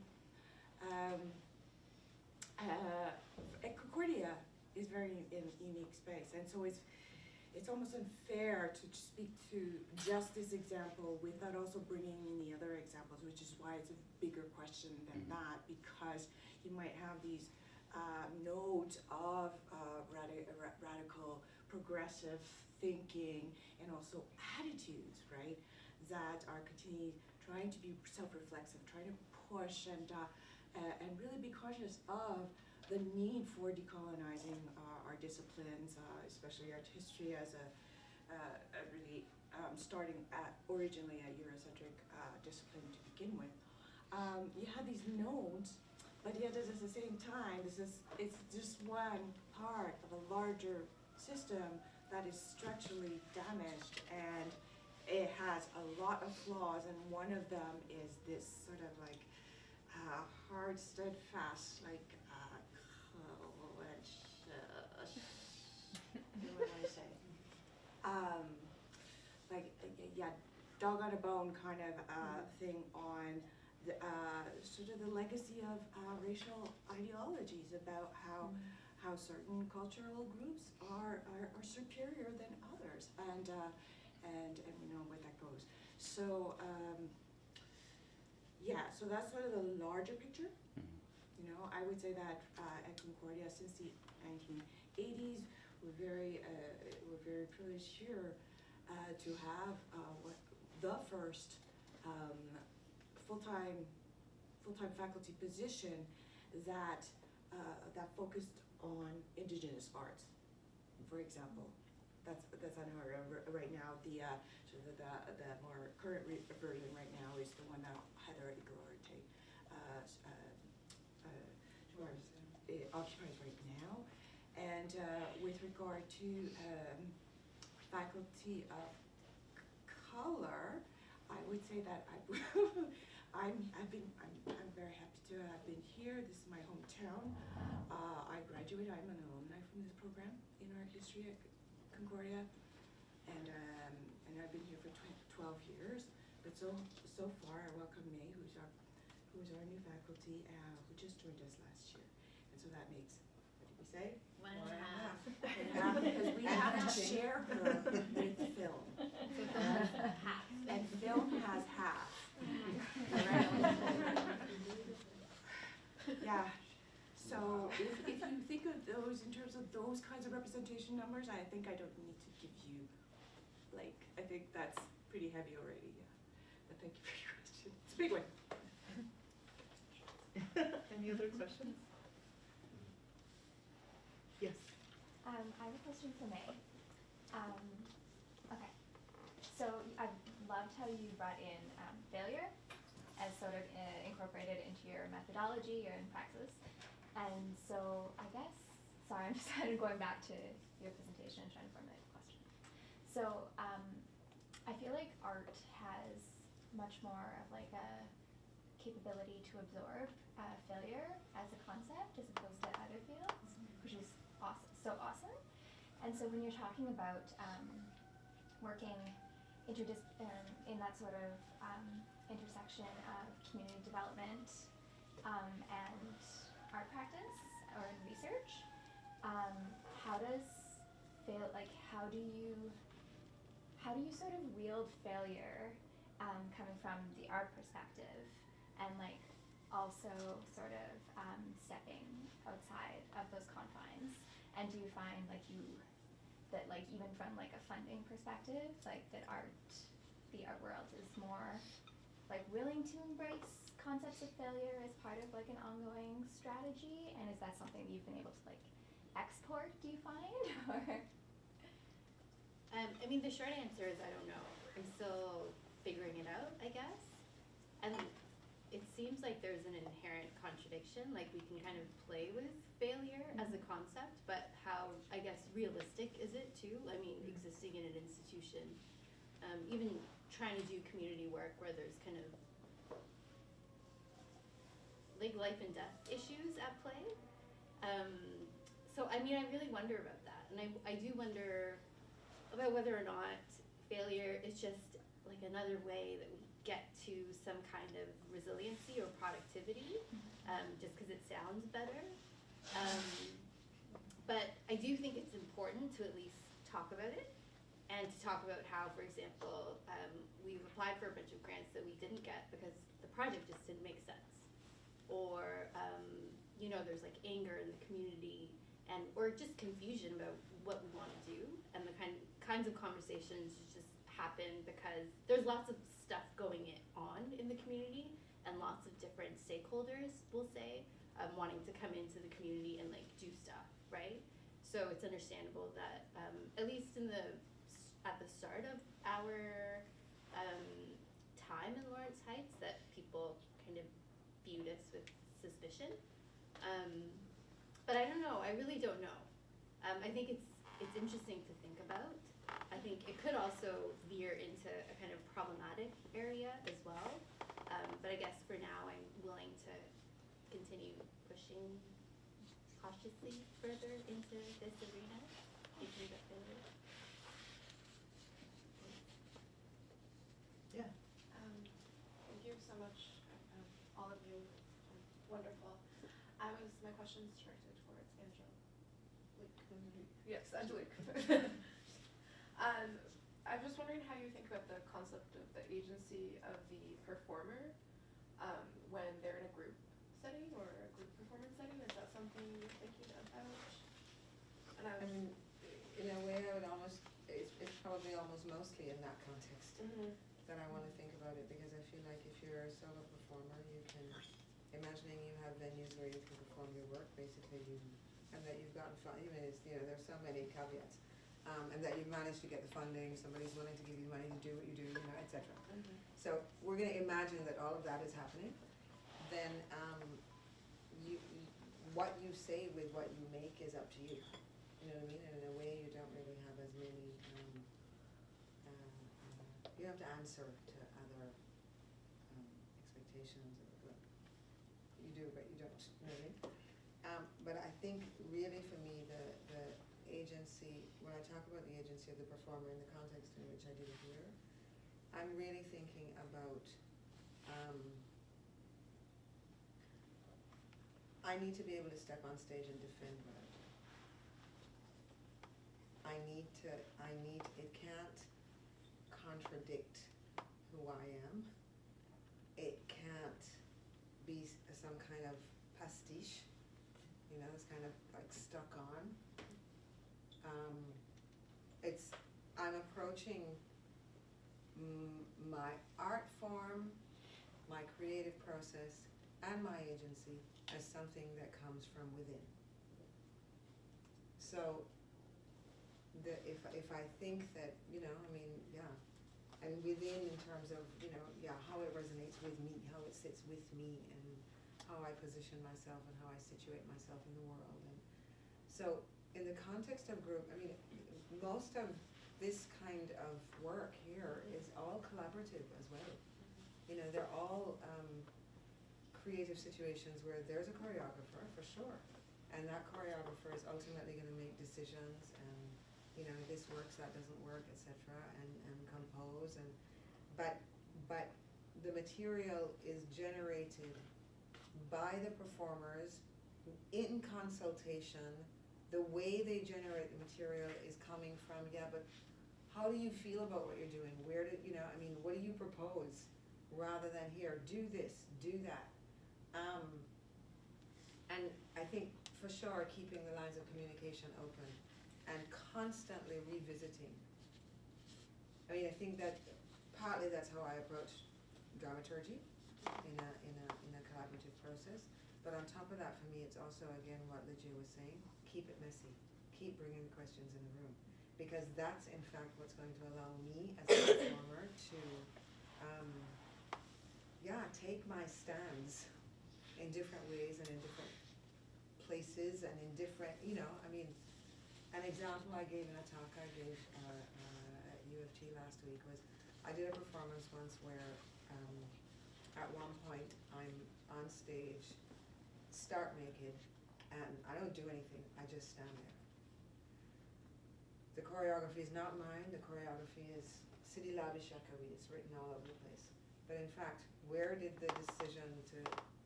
Concordia is very in a unique space, and so it's almost unfair to speak to just this example without also bringing in the other examples, which is why it's a bigger question than that, because you might have these nodes of radical progressive thinking and also attitudes, right, that are continuing trying to be self-reflexive, trying to push and really be conscious of the need for decolonizing our disciplines, especially art history as a really starting originally a Eurocentric discipline to begin with. You have these nodes, but yet at the same time, it's just one part of a larger system that is structurally damaged, and it has a lot of flaws, and one of them is this sort of like hard, steadfast, like what do I say? Dog on a bone kind of thing on the sort of the legacy of racial ideologies about how certain cultural groups are superior than others, and we know where that goes. So so that's sort of the larger picture. You know, I would say that at Concordia since the 1980s, we're very privileged here to have the first full-time faculty position that focused on indigenous arts, for example. That's unheard of right now. The more current version right now is the one that Heather Iglorite occupies right now. And with regard to faculty of color, I would say that I'm very happy to have been here. This is my hometown. I graduated. I'm an alumni from this program in art history at Concordia, and I've been here for 12 years. But so far, I welcome May, who's our new faculty, who just joined us last year, and so that makes, what did we say? 1.5. Because we have to share her with film. And film has half. Yeah, so if you think of those in terms of those kinds of representation numbers, I think I don't need to give you, like, I think that's pretty heavy already, yeah. But thank you for your question. It's a big one. Any other questions? Yes. I have a question for May. Okay, so I loved how you brought in failure as sort of incorporated into your methodology or in praxis. And so I guess, sorry, I'm just kind of going back to your presentation and trying to formulate the question. So I feel like art has much more of like a capability to absorb failure as a concept as opposed to other fields, which is awesome, so awesome. And so when you're talking about working in that sort of intersection of community development and art practice or in research, how do you sort of wield failure coming from the art perspective and like also sort of stepping outside of those confines? And do you find that even from like a funding perspective, like that the art world is more like willing to embrace concepts of failure as part of like an ongoing strategy? And is that something that you've been able to like export, do you find? Or I mean, the short answer is I don't know. I'm still figuring it out, I guess. And it seems like there's an inherent contradiction. Like we can kind of play with failure as a concept, but how, I guess, realistic is it too? I mean, existing in an institution, even trying to do community work where there's kind of like life and death issues at play. So I mean, I really wonder about that. And I do wonder about whether or not failure is just like another way that we get to some kind of resiliency or productivity, just because it sounds better. But I do think it's important to at least talk about it, and to talk about how, for example, we've applied for a bunch of grants that we didn't get because the project just didn't make sense. Or, you know, there's like anger in the community, or just confusion about what we want to do, and the kinds of conversations just happen because there's lots of stuff going on in the community, and lots of different stakeholders, we'll say, wanting to come into the community and like do stuff, right? So it's understandable that at least at the start of our time in Lawrence Heights, that people kind of viewed us with suspicion. But I don't know. I really don't know. I think it's interesting to think about. I think it could also veer into a kind of problematic area as well. But I guess for now, I'm willing to continue pushing cautiously further into this arena. Thinking about failure. Yeah. Thank you so much, all of you. Wonderful. My question's directed towards Angélique. Yes, Angélique. I'm just wondering how you think about the concept of the agency of the performer when they're in a group setting or a group performance setting. Is that something you're thinking about? And I mean, in a way, I would almost, it's probably almost mostly in that context that I want to think about it, because I feel like if you're a solo performer, you can, imagining you have venues where you can perform your work, basically, and that you've gotten, even it's, you know, there's so many caveats, and that you've managed to get the funding, somebody's willing to give you money to do what you do, you know, etc. So we're going to imagine that all of that is happening. Then what you say with what you make is up to you. You know what I mean? And in a way, you don't really have as many. You have to answer to other expectations. You do, but you don't. You know what I mean? But I think really for me, the agency, when I talk about the agency of the performer in the context in which I do it here, I'm really thinking about I need to be able to step on stage and defend what I do. it can't contradict who I am. It can't be some kind of pastiche, you know, it's kind of like stuck on. I'm approaching my art form, my creative process, and my agency as something that comes from within. So, if I think that, you know, I mean, yeah, and within in terms of, you know, yeah, how it resonates with me, how it sits with me, and how I position myself and how I situate myself in the world. And so, in the context of group, I mean, most of this kind of work here is all collaborative as well. You know, they're all creative situations where there's a choreographer, for sure, and that choreographer is ultimately going to make decisions and, you know, this works, that doesn't work, etc., and compose. And but the material is generated by the performers in consultation. The way they generate the material is coming from, yeah, but how do you feel about what you're doing? Where did, you know, I mean, what do you propose? Rather than here, do this, do that. And I think, for sure, keeping the lines of communication open and constantly revisiting. I mean, I think that partly that's how I approach dramaturgy in a collaborative process. But on top of that, for me, it's also, again, what Lygia was saying, keep it messy. Keep bringing the questions in the room. Because that's, in fact, what's going to allow me as a performer to, take my stands in different ways and in different places and in different, you know, I mean, an example I gave in a talk I gave at U of T last week was, I did a performance once where at one point I'm on stage, stark naked, and I don't do anything, I just stand there. The choreography is not mine, the choreography is Sidi Labi Shakawi, it's written all over the place. But in fact, where did the decision to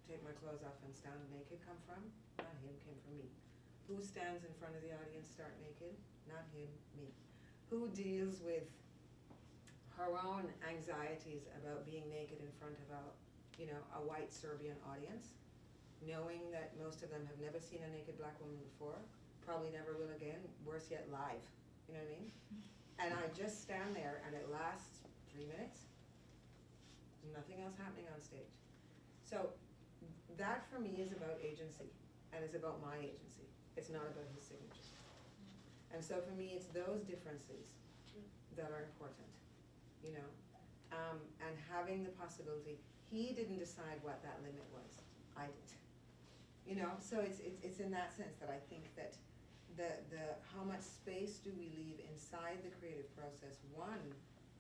take my clothes off and stand naked come from? Not him, came from me. Who stands in front of the audience stark naked? Not him, me. Who deals with her own anxieties about being naked in front of a white Serbian audience, knowing that most of them have never seen a naked black woman before, probably never will again, worse yet live, you know what I mean? And I just stand there and it lasts 3 minutes. There's nothing else happening on stage. So that for me is about agency, and it's about my agency. It's not about his signature. And so for me, it's those differences that are important, you know, and having the possibility. He didn't decide what that limit was. I did. You know, so it's in that sense that I think that the how much space do we leave inside the creative process, one,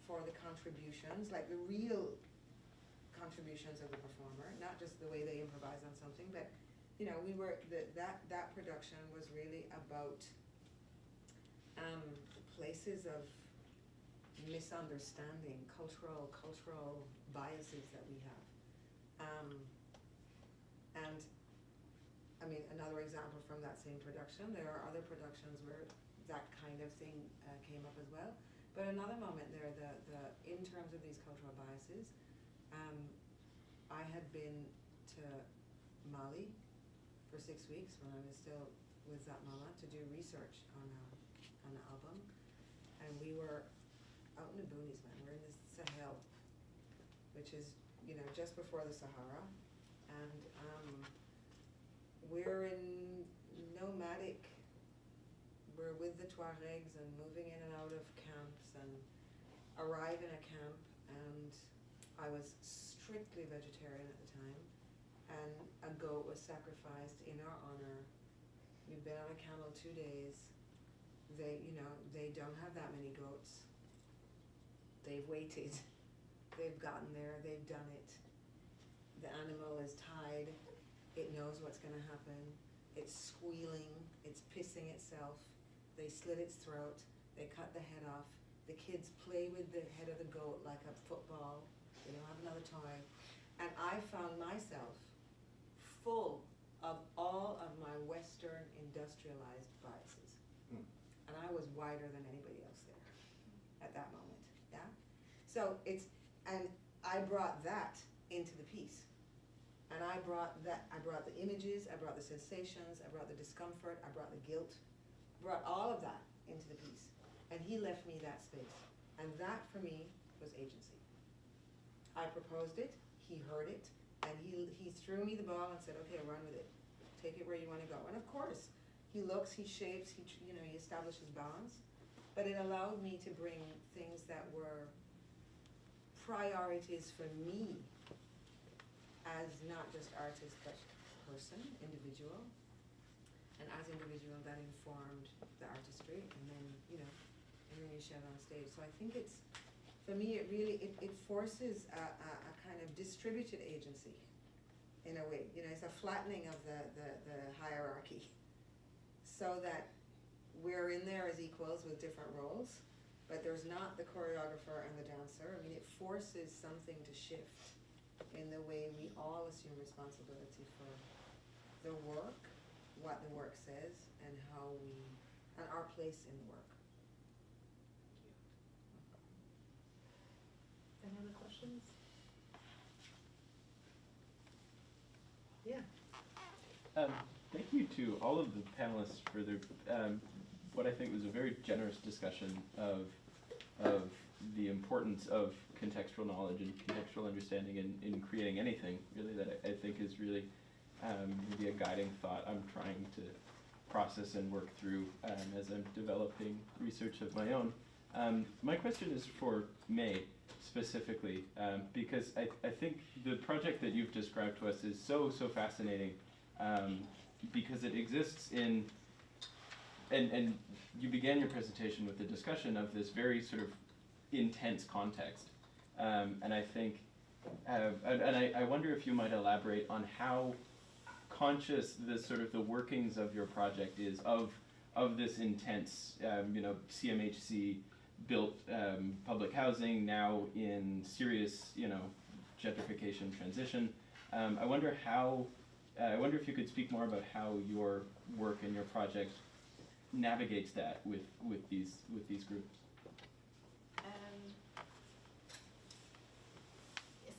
for the contributions, like the real contributions of the performer, not just the way they improvise on something, but, you know, that production was really about places of misunderstanding, cultural biases that we have. And I mean, another example from that same production, there are other productions where that kind of thing came up as well. But another moment there, in terms of these cultural biases, I had been to Mali for 6 weeks when I was still with that mama to do research on an album. And we were out in the boonies, man. We're in the Sahel, which is, you know, just before the Sahara. And we're in nomadic, we're with the Tuaregs and moving in and out of camps and arrive in a camp, and I was strictly vegetarian at the time, and a goat was sacrificed in our honor. We've been on a camel 2 days. They don't have that many goats. They've waited. They've gotten there. They've done it. The animal is tied. It knows what's going to happen. It's squealing. It's pissing itself. They slit its throat. They cut the head off. The kids play with the head of the goat like a football. They don't have another toy. And I found myself full of all of my Western industrialized biases and I was wider than anybody else there at that moment, yeah? So and I brought that into the piece. And I brought the images, I brought the sensations, I brought the discomfort, I brought the guilt, brought all of that into the piece. And he left me that space. And that for me was agency. I proposed it, he heard it, and he threw me the ball and said, okay, run with it. Take it where you want to go. And of course, he looks, he shapes, he establishes bonds. But it allowed me to bring things that were priorities for me as not just artist, but person, individual. And as individual, that informed the artistry, and then, and then you show it on stage. So I think for me, it forces a kind of distributed agency, in a way. It's a flattening of the hierarchy, so that we're in there as equals with different roles, but there's not the choreographer and the dancer. I mean, it forces something to shift in the way we all assume responsibility for the work, what the work says, and and our place in the work. Any other questions? Yeah. Thank you to all of the panelists for their what I think was a very generous discussion of the importance of contextual knowledge and contextual understanding in creating anything, really, that I think is really maybe a guiding thought I'm trying to process and work through as I'm developing research of my own. My question is for May specifically, because I think the project that you've described to us is so fascinating, because it exists in, and you began your presentation with the discussion of this very sort of intense context, and I think, I wonder if you might elaborate on how conscious the workings of your project is of this intense, CMHC built public housing now in serious, gentrification transition. I wonder if you could speak more about how your work and your project navigates that with these groups.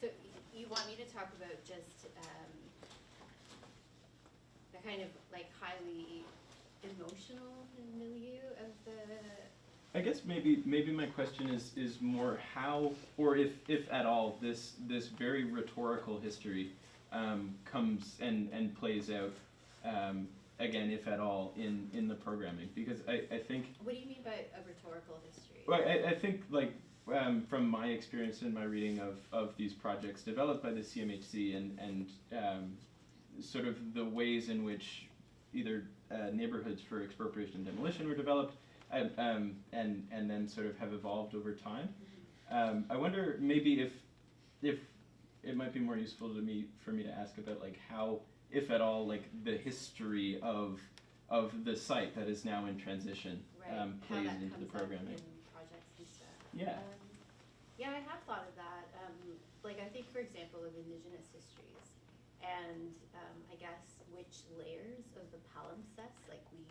So you want me to talk about just the kind of like highly emotional milieu of the. I guess maybe my question is more how, or if at all, this very rhetorical history comes and plays out again, if at all, in the programming, because I think. What do you mean by a rhetorical history? Well, I think like from my experience in my reading of these projects developed by the CMHC and sort of the ways in which either neighborhoods for expropriation and demolition were developed, and then sort of have evolved over time. I wonder maybe if it might be more useful for me to ask about like how, if at all, like the history of the site that is now in transition plays into the programming. In projects and stuff. Yeah. Yeah, I have thought of that. Like I think, for example, of Indigenous histories, and I guess which layers of the palimpsest like we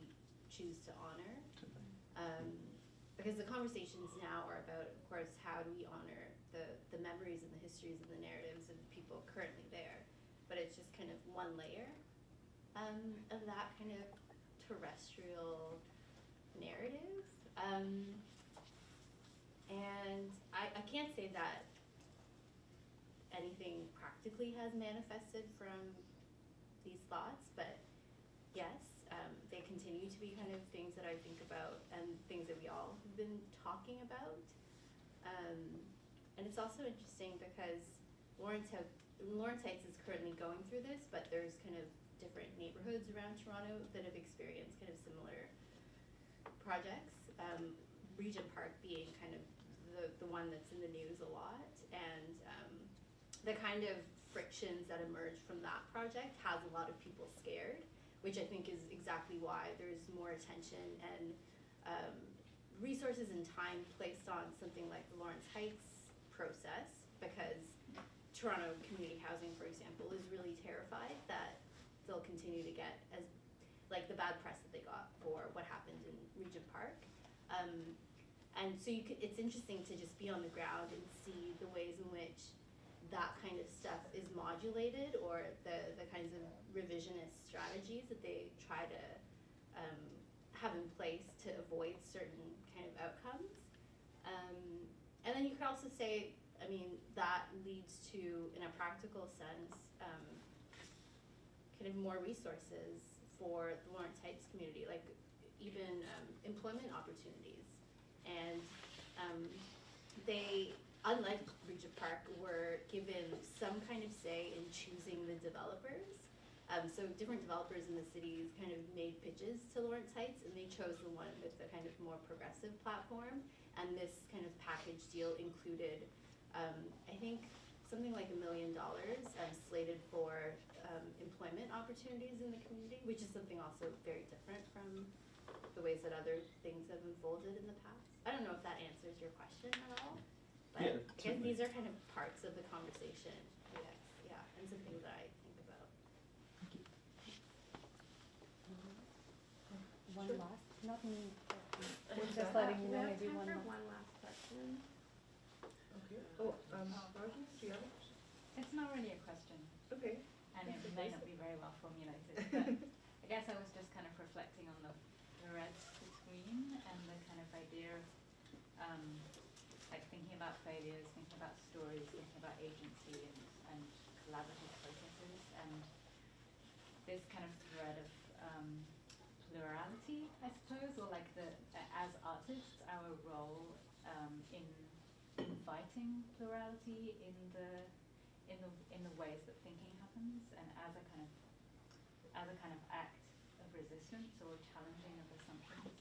choose to honor. Because the conversations now are about, of course, how do we honor the memories and the histories and the narratives of the people currently there, but it's just kind of one layer of that kind of terrestrial narrative. And I can't say that anything practically has manifested from these thoughts, but yes, they continue to be kind of things that I think about and things that we all have been talking about. And it's also interesting because Lawrence Heights is currently going through this, but there's kind of different neighborhoods around Toronto that have experienced kind of similar projects. Regent Park being kind of the one that's in the news a lot, and the kind of frictions that emerge from that project has a lot of people scared, which I think is exactly why there's more attention and resources and time placed on something like the Lawrence Heights process, because Toronto community housing, for example, is really terrified that they'll continue to get as like the bad press that they got for what happened in Regent Park. And so it's interesting to just be on the ground and see the ways in which that kind of stuff is modulated, or the kinds of revisionist strategies that they try to have in place to avoid certain kind of outcomes. And then you could also say, I mean, that leads to, in a practical sense, kind of more resources for the Lawrence Heights community, like even employment opportunities. And they, unlike Regent Park, were given some kind of say in choosing the developers. So different developers in the cities kind of made pitches to Lawrence Heights, and they chose the one with the kind of more progressive platform. And this kind of package deal included, I think, something like $1 million slated for employment opportunities in the community, which is something also very different from the ways that other things have unfolded in the past. I don't know if that answers your question at all, but Yeah, I guess these are kind of parts of the conversation, yes, yeah, and some things that I think about. One last, not me, What's just that? letting you We know have maybe time one for more. one last question. Okay. Oh, Margie, do you have a question? It's not really a question, Okay. and it may not be very well formulated, but I guess I was just kind of reflecting on the threads between and the kind of idea of like thinking about failures, thinking about stories, thinking about agency and collaborative processes, and this kind of thread of plurality, I suppose, or like as artists, our role in inviting plurality in the ways that thinking happens, and as a kind of act of resistance or challenging of assumptions.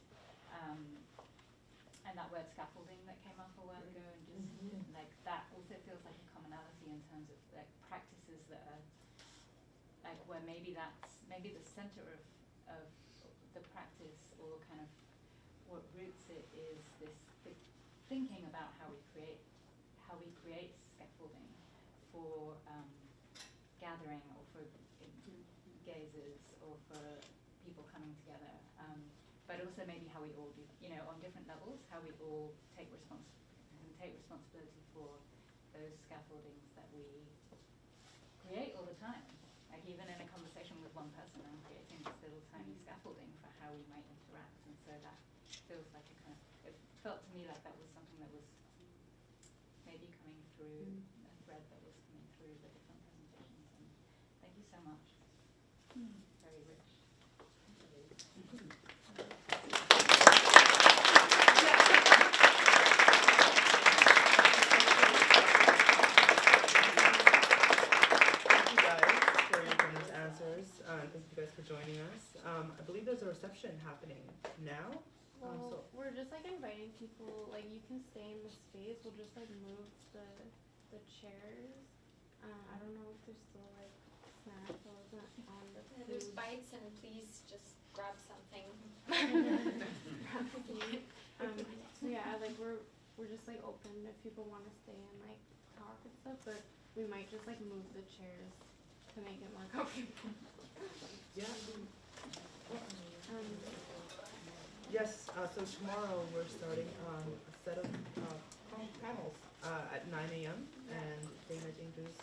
And that word scaffolding that came up a while ago, and just like that also feels like a commonality in terms of like practices that are like where maybe the center of the practice, or kind of what roots it is this thinking about how we create scaffolding for gathering, or for gazes, or for people coming together, but also maybe how we all do, on different levels, how we all take responsibility for those scaffoldings that we create all the time. Like even in a conversation with one person, I'm creating this little tiny scaffolding for how we might interact, and so that feels like a kind of, it felt to me like that was something that was maybe coming through, a thread that was coming through the different presentations, and thank you so much. Very rich. Thank you guys for joining us. I believe there's a reception happening now. Well, we're just like inviting people, like you can stay in the space, we'll just like move the chairs. I don't know if there's still like snacks, I wasn't on the food. There's bites, and please just grab something. So yeah, like we're just like open if people want to stay and like talk and stuff, but we might just like move the chairs to make it more comfortable. Yeah. Yes, so tomorrow we're starting a set of panels at 9 a.m. and Dana Danger's